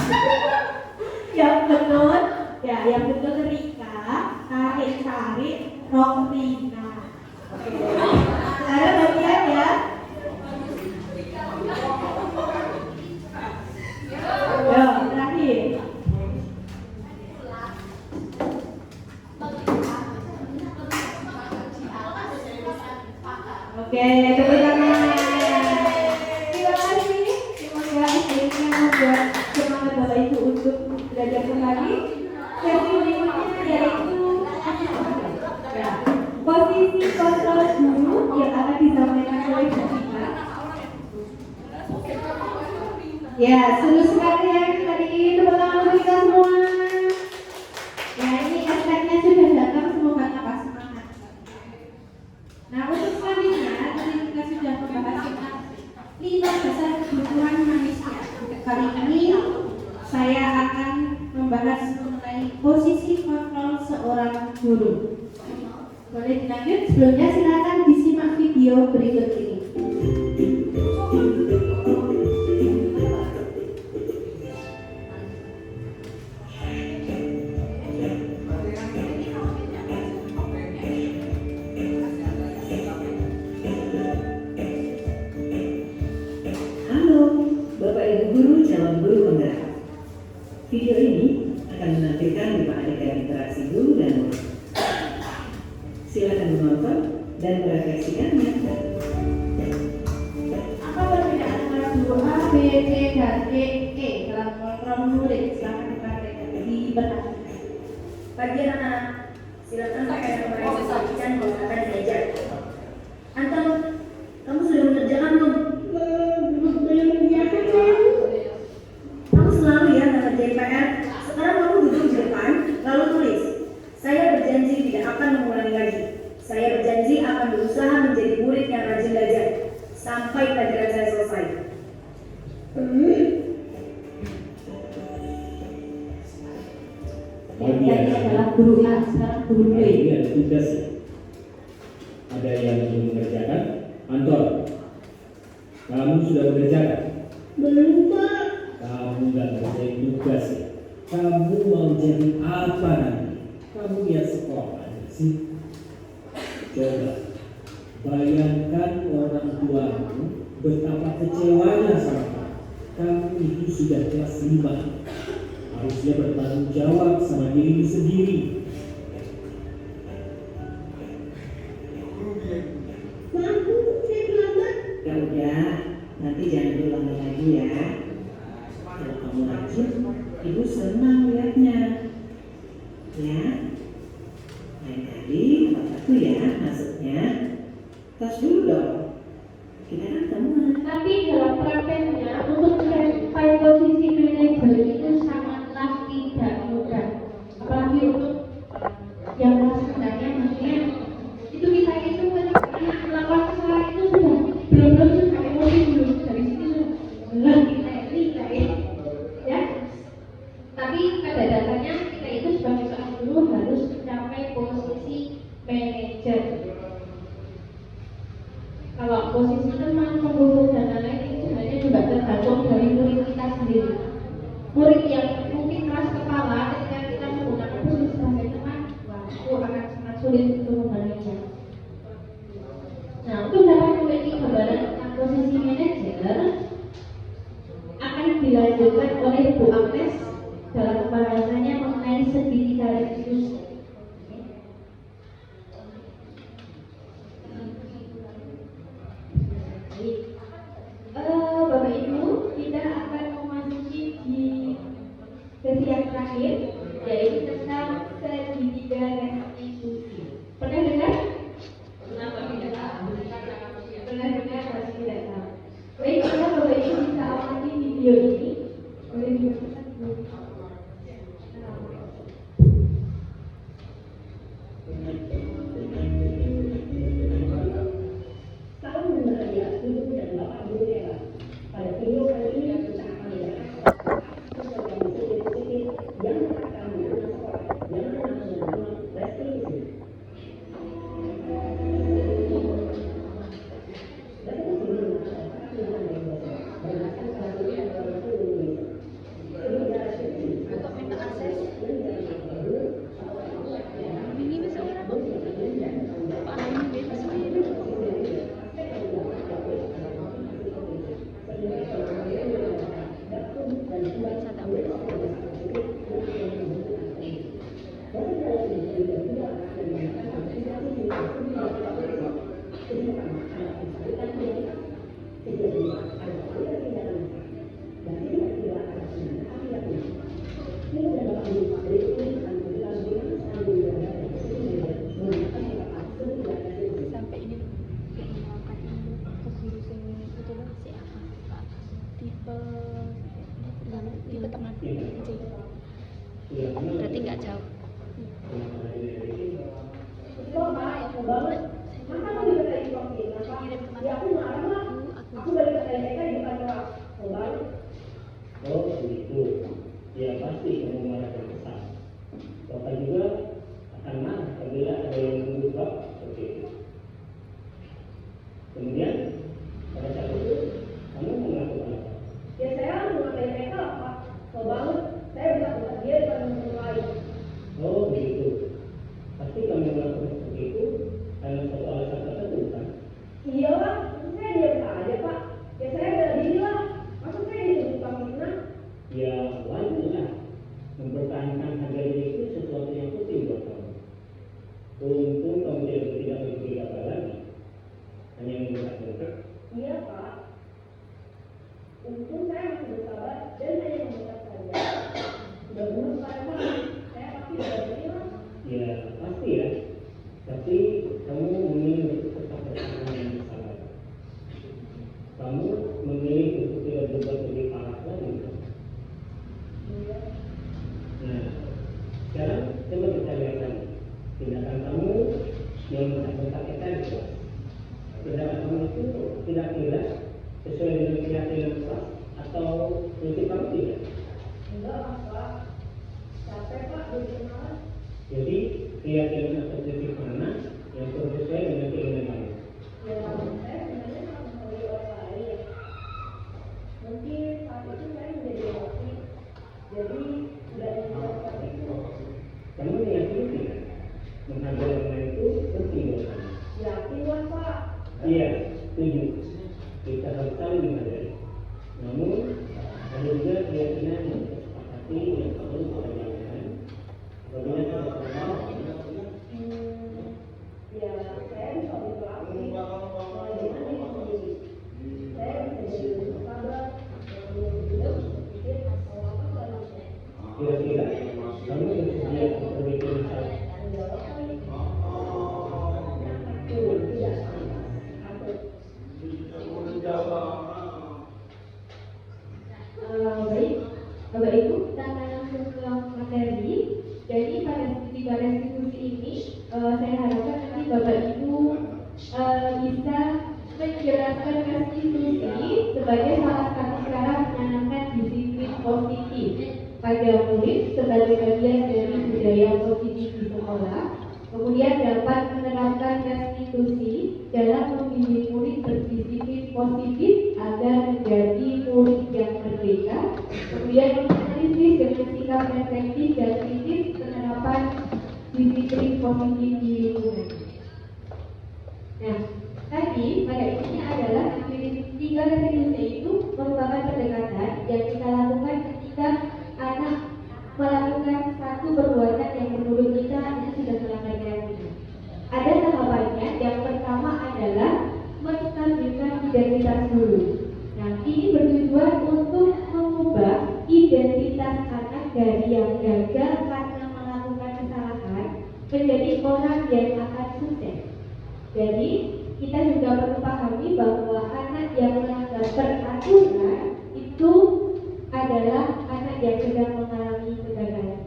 Yang betul, ya yang betul Rika, tarik, Rina. Oke. Sekarang bagian ya. Yo, terakhir. Oke, tepuk tangan. Terima kasih. Semoga hasilnya membuat semangat Bapak Ibu untuk belajar kembali. Sesi berikutnya yaitu ya, posisi kontrol guru yang akan disampaikan oleh Bu Tika. Ya, seluruh sekali ya tadi tepuk tangan untuk kita semua. Ya, ini hashtagnya sudah datang, semoga tambah semangat. Nah, untuk selanjutnya tadi kita sudah membahas tentang 5 dasar kebutuhan manusia. Kali ini saya akan membahas mengenai posisi kontrol seorang guru. Boleh dilanjut? Sebelumnya silakan disimak video berikut ini. Halo, Bapak Ibu Guru calon guru penggerak. Video ini akan menampilkan 5 adegan interaksi guru dan murid. Silakan menonton dan merefleksikannya. Apa perbedaan antara guru A, B, C, dan D, E dalam kontrol murid? Silakan diperhatikan. Pagi anak-anak, silakan pakai merefleksikan menggunakan diajar. Anton, kamu sudah mengerjakan belum? Belum mengerjakan. Kamu selalu ya nggak kerjain PR. Sekarang kamu duduk di depan, lalu tulis. Saya berjanji tidak akan mengulangi lagi. Saya berjanji akan berusaha menjadi murid yang rajin belajar sampai pelajaran saya selesai. guru A, sekarang guru B. Ini ada tugas ya. Ada yang belum mengerjakan? Anton, kamu sudah mengerjakan? Belum, Pak. Kamu nggak ngerjain tugas ya. Kamu mau jadi apa nanti? Kamu ya sekolah sih. Coba bayangkan orang tuamu betapa kecewanya sama kamu. Kamu itu sudah kelas 5. Harusnya bertanggung jawab sama dirimu sendiri. Maaf, Bu, saya terlambat. Ya udah, nanti jangan diulangi lagi ya. Kalau kamu rajin, ibu senang lihatnya. Ya, lain kali tepat waktu ya masuknya. Tas dulu dong. Kita kan teman. Tapi dalam prakteknya untuk mencapai posisi manajer itu sangatlah tidak mudah. Apalagi untuk yang sebenarnya maksudnya itu kita itu ketika melakukan kesalahan itu sudah belum sudah emosi dulu dari situ sudah kita ya. Tapi pada dasarnya kita itu sebagai seorang guru harus mencapai posisi manajer. Kalau posisi teman, pengurus dan lain-lain itu sebenarnya juga tergantung dari murid kita sendiri. Murid yang mungkin keras kepala ketika kita menggunakan posisi sebagai teman, wah itu akan sangat sulit untuk membangunnya. Nah, untuk dapat memiliki gambaran tentang posisi manajer akan dilanjutkan oleh Bu Agnes dalam pembahasannya mengenai segitiga restitusi. Bapak Ibu, kita akan memasuki di sesi yang terakhir, yaitu tentang segitiga restitusi. Pernah dengar? Pernah dengar, masih tidak tahu. Baik, kita Bapak Ibu bisa amati video ini. Boleh dibuka dulu. Salam berbahagia, Ibu dan Bapak Guru Dewa. Pada video kali ini kita akan membahas sesuatu yang positif yang merupakan guru sekolah yang bernama restitusi. tipe teman berarti nggak jauh. Oh begitu, ya pasti kamu marah dan kesal. Bapak juga akan marah apabila ada yang mengubah seperti itu. Kemudian pada saat itu kamu melakukan apa? Ya saya harus menghargai mereka, Pak. Kalau banget, saya bisa bekerja dengan teman lain. Oh begitu, pasti kamu melakukan seperti itu karena satu alasan tertentu kan? Iya lah, saya diam aja, Pak. Ya saya bela diri lah. Masa saya dituntut Pak Mirna? Ya wajar lah, mempertahankan harga diri itu sesuatu yang penting buat kamu. Untung kamu tidak berpikir apa lagi, hanya membuka. Iya, Pak. Untung saya masih bersabar dan hanya membuka saja. Sudah bunuh pada Pak, saya pasti bela diri lah. Ya pasti ya, tapi kamu memilih untuk tetap bersama yang bersabar. Kamu memilih untuk tidak berbuat lebih parah lagi. Nah, sekarang coba kita lihat lagi tindakan kamu yang mentak-mentak kita di kelas. Tindakan kamu itu tidak sesuai dengan keyakinan kelas Mungkin saat itu saya menjadi emosi, jadi tidak bisa seperti itu. Kamu meyakini tidak? Menghandle orang itu penting buat kamu. Yakin lah Pak. Iya, setuju. Kita harus saling menghargai. Namun, ada juga keyakinan yang tersepakati yang perlu kita jalankan. Apabila kita kenal, Ya, saya bisa berlatih dengan diri sendiri. Saya bisa jadi lebih sabar dan lebih berpikir apa selanjutnya. kira-kira kamu bersedia memperbaiki masalah? Baik, Bapak Ibu, kita akan langsung ke materi. Jadi pada diskusi ini, saya harapkan nanti Bapak Ibu bisa menjelaskan restitusi sebagai salah satu cara menanamkan disiplin positif pada murid sebagai bagian dari budaya positif di sekolah. Kemudian dapat menerapkan restitusi dalam membimbing murid berdisiplin positif agar menjadi murid yang merdeka. Kemudian menganalisis dengan sikap reflektif dan kritis penerapan disiplin positif di lingkungan. Nah, tadi pada intinya adalah tiga restitusi itu merupakan pendekatan yang kita lakukan ketika anak melakukan satu perbuatan yang menurut kita itu sudah melanggar keyakinan. Ada tahapannya. Yang pertama adalah menstabilkan identitas dulu. Nah, ini bertujuan untuk mengubah identitas anak dari yang gagal karena melakukan kesalahan menjadi orang yang akan sukses. Jadi kita juga perlu pahami bahwa anak yang melanggar peraturan itu adalah anak yang sedang mengalami kegagalan.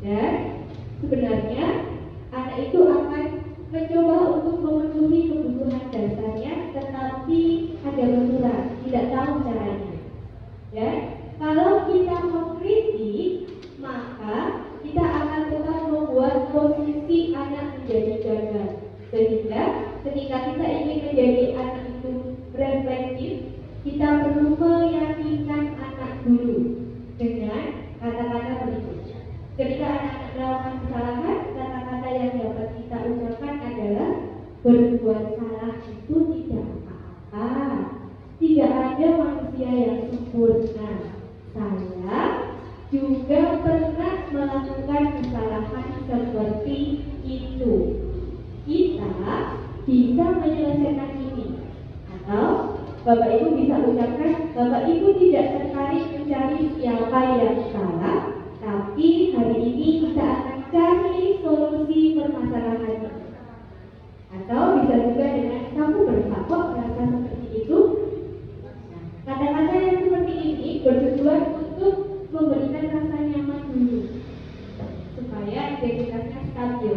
Dan sebenarnya anak itu akan mencoba untuk memenuhi kebutuhan dasarnya, tetapi ada benturan, tidak tahu caranya. Dan kalau kita mengkritik, maka kita akan tetap membuat posisi anak menjadi gagal. Sehingga ketika kita ingin menjadi anak itu reflektif, kita perlu meyakinkan anak dulu dengan kata-kata berikut. Ketika anak-anak melakukan kesalahan, kata-kata yang dapat kita ucapkan adalah berbuat salah itu tidak apa-apa. Tidak ada manusia yang sempurna. Saya juga pernah melakukan kesalahan seperti itu. Kita bisa menyelesaikan ini. Atau Bapak Ibu bisa ucapkan, Bapak Ibu tidak tertarik mencari siapa yang salah, tapi hari ini kita akan cari solusi permasalahan ini. Atau bisa juga dengan, kamu berhak kok merasa seperti itu. Nah, kata-kata yang seperti ini bertujuan untuk memberikan rasa nyaman dulu, supaya identitasnya stabil.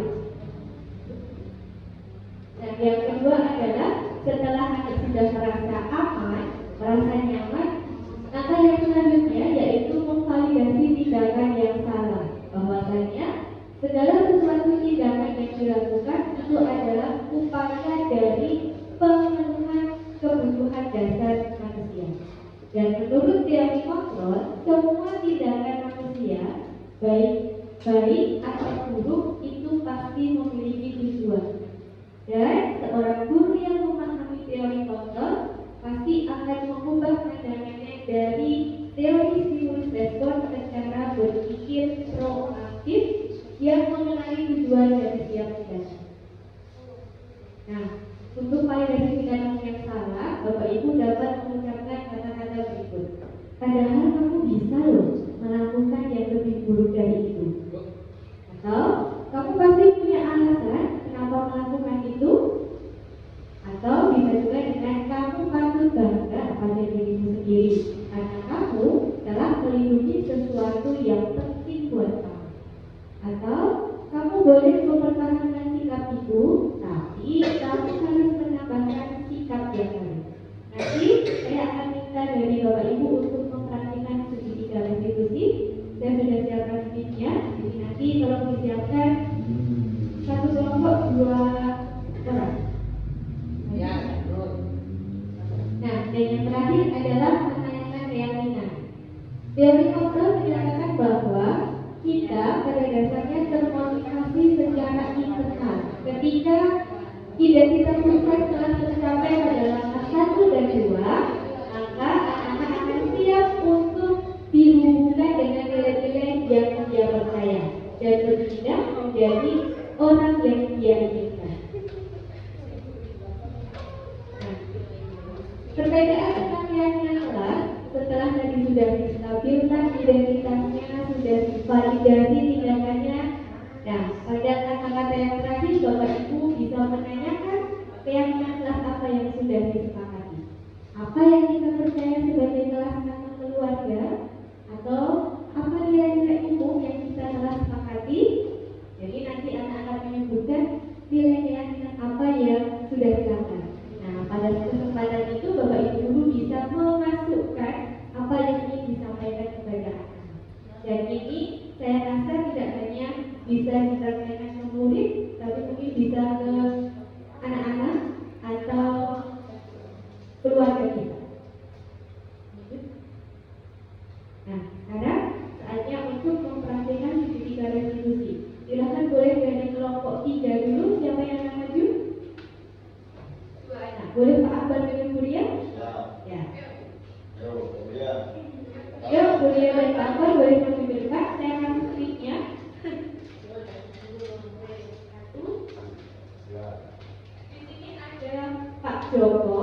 Dan yang kedua adalah setelah anak sudah merasa aman, merasa nyaman, langkah yang selanjutnya yaitu memvalidasi tindakan yang salah. Bahwasanya segala sesuatu tindakan yang dilakukan itu adalah upaya dari pemenuhan kebutuhan dasar manusia. Dan menurut teori kontrol, semua tindakan manusia, baik atau buruk, itu pasti memiliki tujuan. Dan seorang guru yang memahami teori kontrol pasti akan mengubah pandangannya dari teori stimulus respon ke cara berpikir proaktif yang mengenai tujuan dari setiap tindakan. Nah, untuk validasi tindakan yang salah, Bapak Ibu dapat mengucapkan kata-kata berikut. Padahal kamu bisa loh melakukan yang lebih buruk dari itu. Atau kamu pasti punya alasan kenapa melakukan itu. Atau bisa juga dengan, kamu patut bangga pada dirimu sendiri karena kamu telah melindungi sesuatu yang penting buat kamu. Atau kamu boleh pada dasarnya termotivasi secara internal. Ketika identitas sukses telah tercapai pada langkah 1 dan 2, maka anak-anak akan siap untuk dihubungkan dengan nilai-nilai yang dia percaya dan bertindak menjadi orang yang dia inginkan. Nah, perbedaan tentang keyakinan kelas setelah tadi sudah distabilkan identitasnya, sudah divalidasi tindakannya. Nah, pada kata-kata yang terakhir Bapak Ibu bisa menanyakan keyakinan kelas apa yang sudah disepakati. Apa yang kita percaya sebagai kelas tentang keluarga, atau apa nilai-nilai umum yang kita telah sepakati. Jadi nanti anak-anak menyebutkan nilai-nilai apa yang sudah dilakukan. Nah, pada kesempatan itu Bapak Ibu guru bisa memasukkan apa yang ingin disampaikan kepada anak. Dan ini saya rasa tidak hanya bisa disampaikan ke murid, tapi mungkin bisa ke anak-anak atau keluarga kita. Nah, sekarang saatnya untuk mempraktikkan segitiga restitusi. Silakan boleh dari kelompok 3 dulu. Siapa yang akan maju? Nah, boleh Pak Akbar dengan Buria? Ya. Yuk, Buria dan Pak Akbar boleh maju ke depan. Saya akan skripnya. Di sini ada Pak Joko,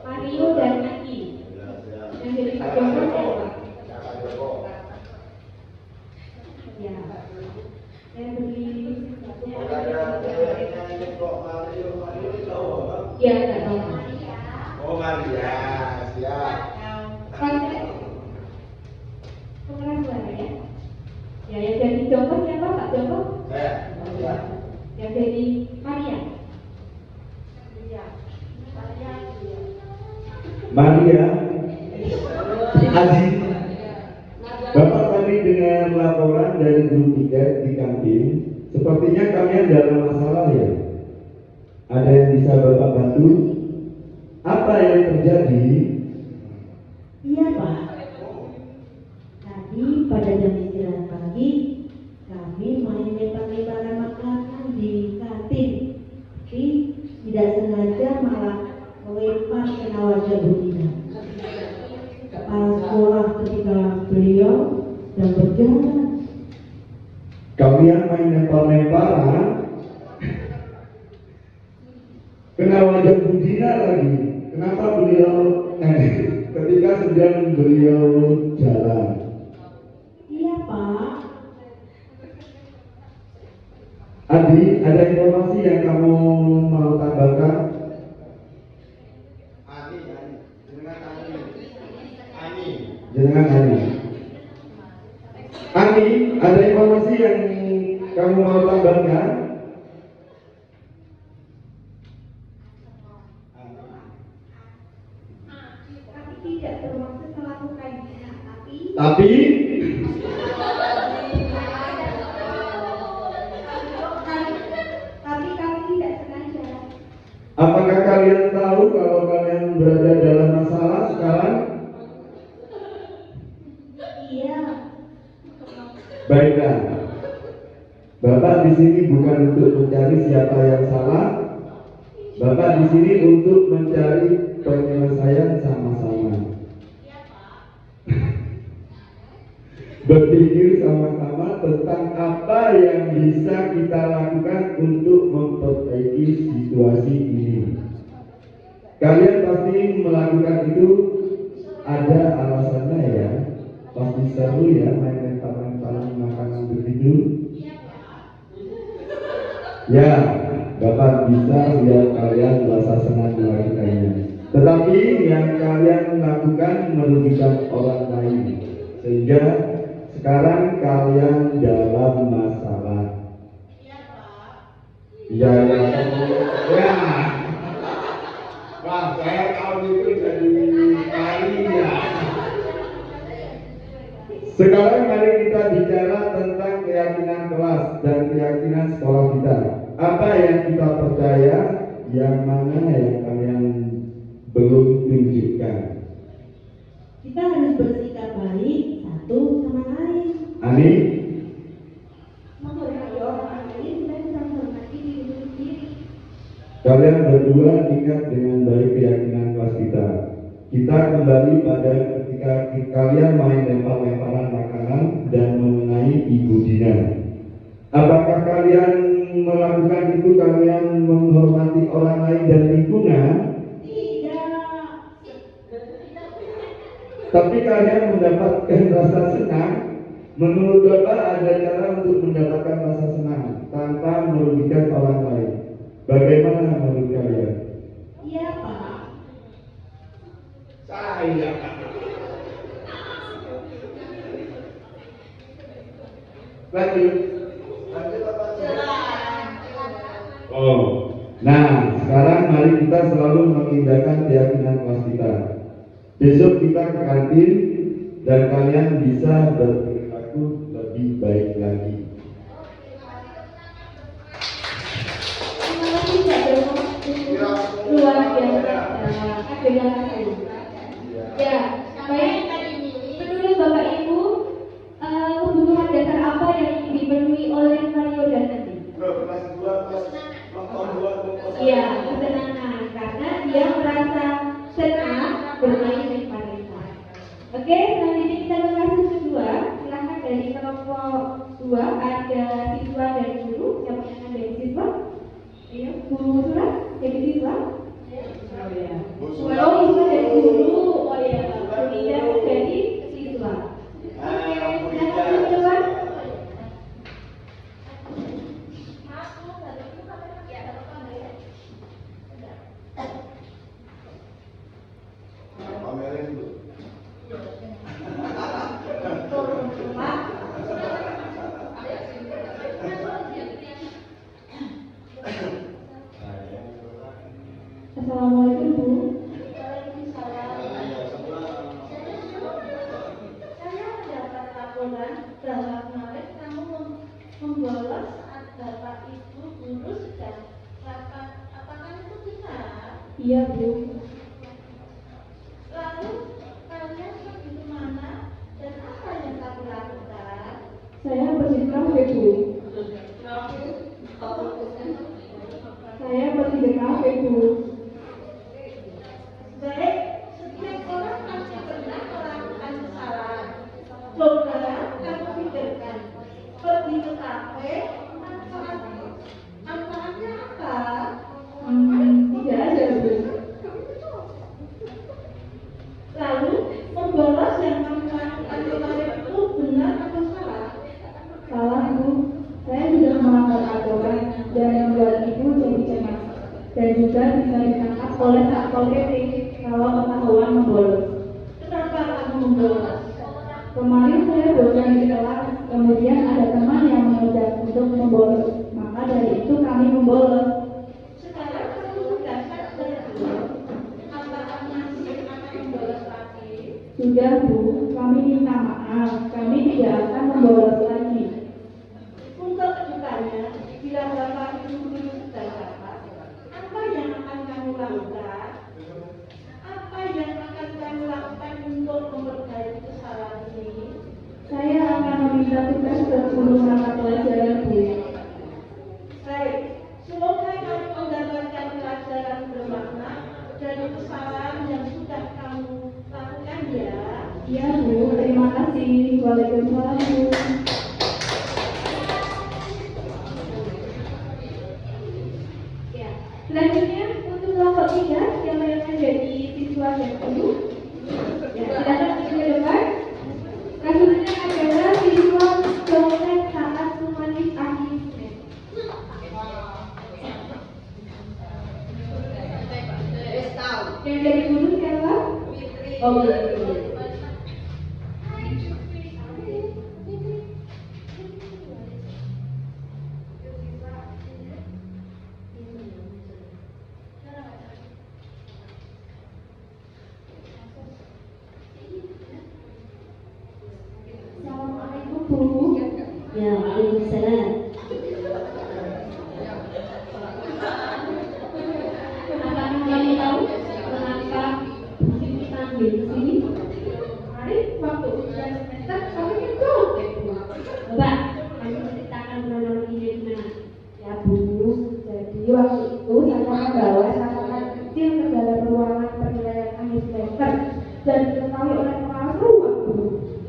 Mario dan Andi. Yang jadi Pak Joko siapa? Ya. Saya beri ya, enggak tahu. Oh, Maria, siap. Pengeras suara ya. Ya, yang jadi Joko siapa Pak Joko? Saya. Yang jadi Maria. Maria, Aziz, Bapak tadi dengan laporan dari guru tiket di kantin, sepertinya kalian dalam masalah ya. Ada yang bisa Bapak bantu? Apa yang terjadi? Iya Pak. Tadi pada jam istirahat pagi kami main lempar-lemparan makanan di kantin, tapi tidak sengaja malah melempar kena wajah Bu Dina. Kepala sekolah ketika beliau dan berjalan. Kalian main lempar-lemparan, kena wajah Bu Dina lagi. Kenapa beliau ketika sedang beliau jalan? Iya Pak. Adi, ada informasi yang kamu mau tambahkan? Jangan Ani. Ani, ada informasi yang kamu mau tambahkan? Kami tidak bermaksud melakukan zina, tapi Tapi kami tidak sengaja. apakah kalian tahu kalau kalian berada dalam masalah sekarang? Iya. Baiklah. Bapak di sini bukan untuk mencari siapa yang salah. Bapak di sini untuk mencari penyelesaian sama-sama. Berpikir sama-sama tentang apa yang bisa kita lakukan untuk memperbaiki situasi ini. Kalian pasti melakukan itu ada alasannya ya. Pasti seru ya main lempar-lemparan makanan begitu. Ya, Bapak bisa lihat kalian merasa senang melakukannya. Tetapi yang kalian lakukan merugikan orang lain, sehingga sekarang kalian dalam masalah. Iya, ya. Wah, saya tahun itu jadi kaya. Sekarang mari kita bicara tentang keyakinan kelas dan keyakinan sekolah kita. Apa yang kita percaya, yang mana yang kalian belum tunjukkan. Kita harus bersikap baik satu sama lain. Ani, Kalian berdua ingat dengan baik keyakinan kelas kita. Kita kembali pada ketika kalian main lempar-lemparan makanan dan mengenai Ibu Dina. Apakah kalian melakukan itu kalian menghormati orang lain dan lingkungan? Tapi kalian mendapatkan rasa senang. Menurut Bapak ada cara untuk mendapatkan rasa senang tanpa merugikan orang lain. Bagaimana menurut kalian? Iya, Pak. Saya Pak. Lanjut. Oh, nah sekarang mari kita selalu mengindahkan keyakinan kelas kita. Besok kita ke kantin dan kalian bisa berperilaku lebih baik lagi. Terima kasih Pak Dono. Luar biasa. Terima kasih. Ya, baik. Menurut Bapak Ibu, kebutuhan dasar apa yang dipenuhi oleh Mario dan Andi? Iya, kesenangan. Karena dia merasa senang bermain dengan mereka. Oke, selanjutnya kita ke kasus kedua. Silakan dari kelompok 2 ada siswa dan guru. Siapa yang akan dari siswa? Iya, guru surat jadi siswa. Oh iya. Oh, siswa dari guru. Oh iya, kemudian dari siswa. Oke, silakan siswa. Assalamualaikum Bu. Saya mendapat laporan bahwa kemarin kamu membolos saat Bapak Ibu guru sedang rapat. Apakah itu benar? Iya Bu. Lalu kalian pergi kemana dan apa yang kamu lakukan? Saya pergi ke kafe Bu. Saya pergi ke kafe Bu. Baik, setiap orang pasti pernah melakukan kesalahan. Coba kamu pikirkan, pergi ke kafe, manfaatnya apa? Tidak ada Bu. Lalu, membolos yang kamu lakukan kemarin itu benar atau salah? Salah Bu. Saya sudah melanggar aturan dan membuat Ibu jadi cemas. Dan juga bisa ditangkap oleh Satpol PP kalau ketahuan membolos. Kenapa kamu membolos? Kemarin saya bosan di kelas, kemudian ada teman yang mengajak untuk membolos. Maka dari itu kami membolos. Sekarang kamu sudah sadar belum? Apakah masih akan membolos lagi? Sudah Bu, kami minta maaf. Kami tidak akan membolos lagi. Untuk kedepannya, bila Bapak Ibu guru sudah dapat, apa yang akan kamu lakukan? Apa yang akan kamu lakukan untuk memperbaiki kesalahan ini? Saya akan meminta tugas ke seluruh mata pelajaran Bu. Baik, semoga kamu mendapatkan pelajaran bermakna dari kesalahan yang sudah kamu lakukan ya. Iya Bu, terima kasih. Waalaikumsalam Bu. Ya, selanjutnya untuk kelompok 3 yang akan jadi siswa dan guru. Ya, silakan ke depan. Kasusnya adalah siswa contek saat humanis akhir. Yang jadi guru siapa? Oh, Fitri. Assalamualaikum Bu. Ya, waalaikumsalam. Apakah kamu tahu kenapa Fitri panggil ke sini? Kemarin waktu ujian semester kami kan contek Bu. Coba kamu ceritakan kronologinya gimana? Ya Bu, jadi waktu itu saya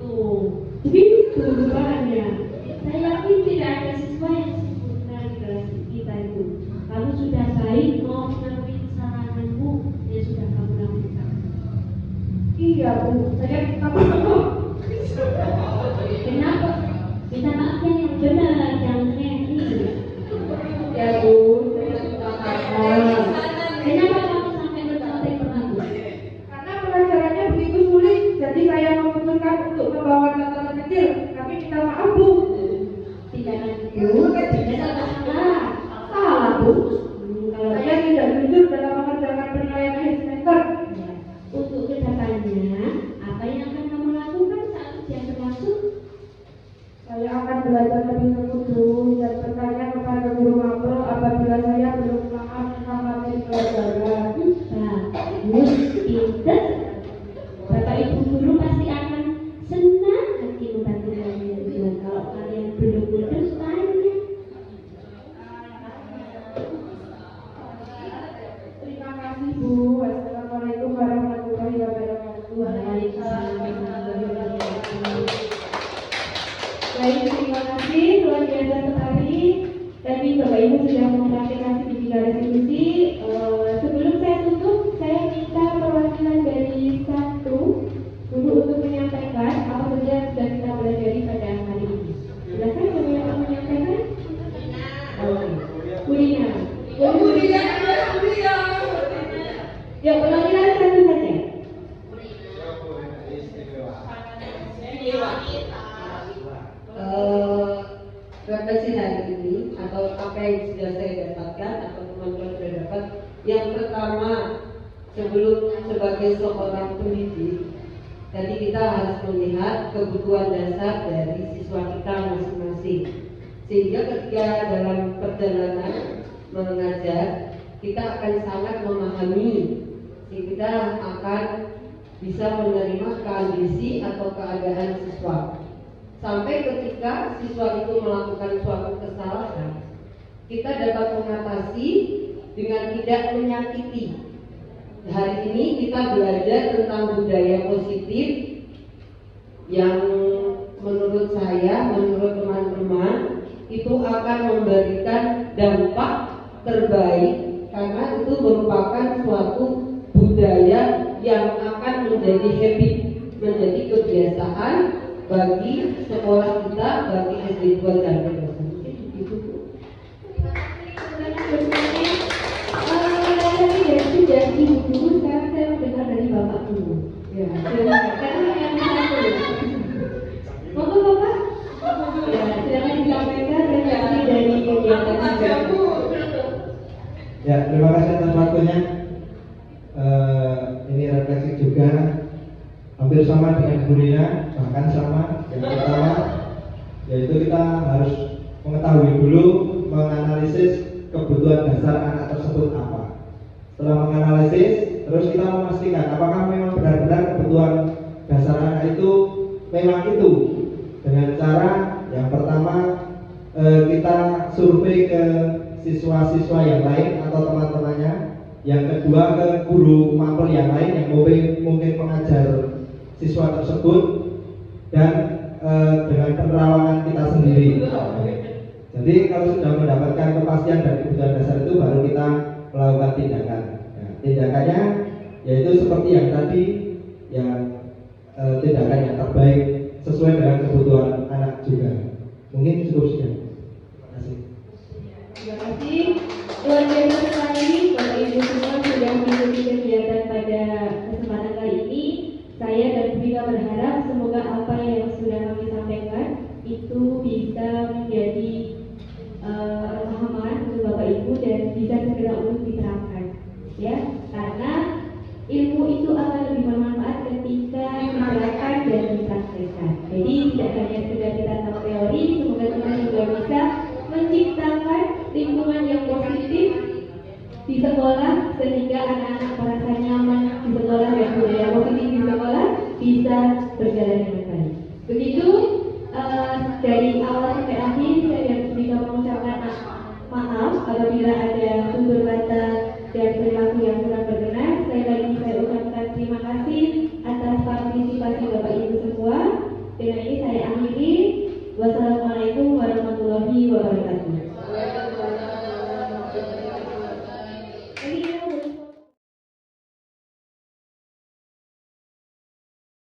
Tuh, begitu rupanya. Saya yakin tidak ada siswa yang sempurna di kelas kita itu. Kamu sudah baik mau memenuhi kesalahanmu yang sudah kamu lakukan. Iya Bu, saya minta maaf. Kenapa? Minta maaf yang benar, jangan ini. Ya Bu, saya minta maaf. Kenapa kamu sampai berkontak pernah? Karena pelajarannya begitu sulit, jadi saya memutuskan untuk membawa catatan kecil. Tapi minta maaf Bu. Tindakan itu tidak salah. Salah Bu. Kalau saya tidak jujur dalam mengerjakan penilaian akhir semester. Untuk kedepannya, apa yang akan kamu lakukan saat ujian berlangsung? Saya akan belajar lebih sungguh dan bertanya kepada guru mapel apabila saya belum paham tentang materi pelajaran. Bagus, pinter. Bapak Ibu guru pasti akan senang hati membantu kalian. Kalau kalian belum bertanya. Terima kasih Bu. Assalamualaikum warahmatullahi wabarakatuh. Baik, terima kasih. Luar biasa sekali. Tadi Bapak Ibu sudah mempraktikasi di 3 resolusi. Sebelum saya tutup, saya minta perwakilan dari satu guru untuk menyampaikan apa saja yang sudah kita pelajari pada hari ini. Silakan siapa yang mau menyampaikan? Bu Rina. Bu Rina. Ya, perwakilan satu saja. Refleksi hari ini atau apa yang sudah saya dapatkan atau teman-teman sudah dapat, yang pertama, sebelum sebagai seorang pendidik, tadi kita harus melihat kebutuhan dasar dari siswa kita masing-masing, sehingga ketika dalam perjalanan mengajar kita akan sangat memahami, sehingga kita akan bisa menerima kondisi atau keadaan siswa. Sampai ketika siswa itu melakukan suatu kesalahan, kita dapat mengatasi dengan tidak menyakiti. Hari ini kita belajar tentang budaya positif yang menurut saya, menurut teman-teman, itu akan memberikan dampak terbaik karena itu merupakan suatu budaya yang akan menjadi habit, menjadi kebiasaan bagi sekolah kita, bagi SD 2 dan sudah ibu dulu, sekarang saya mendengar dari bapak dulu. Ya, silakan yang satu. Bapak, bapak. Ya, silakan disampaikan reaksi dari kegiatan ini. Ya, terima kasih atas waktunya. Ini refleksi juga hampir sama dengan Bu Rina, bahkan sama. Yang pertama, yaitu kita harus mengetahui dulu, menganalisis kebutuhan dasar anak tersebut apa. Setelah menganalisis, terus kita memastikan apakah memang benar-benar kebutuhan dasar anak itu memang itu. Dengan cara yang pertama, kita survei ke siswa-siswa yang lain atau teman-temannya. Yang kedua, ke guru mapel yang lain yang mungkin mengajar siswa tersebut, dan dengan penerawangan kita sendiri. Jadi kalau sudah mendapatkan kepastian dan kebutuhan dasar itu, baru kita melakukan tindakan. Nah, tindakannya yaitu seperti yang tadi, yang tindakan yang terbaik sesuai dengan kebutuhan anak juga. Mungkin cukup sekian. Terima kasih. Terima kasih. Luar biasa sekali Bapak Ibu semua sudah mengikuti kegiatan pada kesempatan kali ini. Saya dan juga berharap semoga apa yang sudah kami sampaikan itu bisa menjadi pemahaman untuk Bapak Ibu dan bisa segera untuk diterapkan. Ya, karena ilmu itu akan lebih bermanfaat ketika diterapkan dan dipraktekkan. Jadi tidak hanya sekedar kita tahu teori, semoga kita juga bisa menciptakan lingkungan yang positif di sekolah sehingga anak-anak merasa nyaman di sekolah dan budaya positif di sekolah bisa berjalan dengan baik. Begitu dari awal sampai akhir saya juga mengucapkan maaf apabila ada tutur kata dan perilaku yang kurang berkenan. Sekali lagi saya ucapkan terima kasih atas partisipasi Bapak Ibu semua. Dengan ini saya akhiri. Wassalamualaikum warahmatullahi wabarakatuh.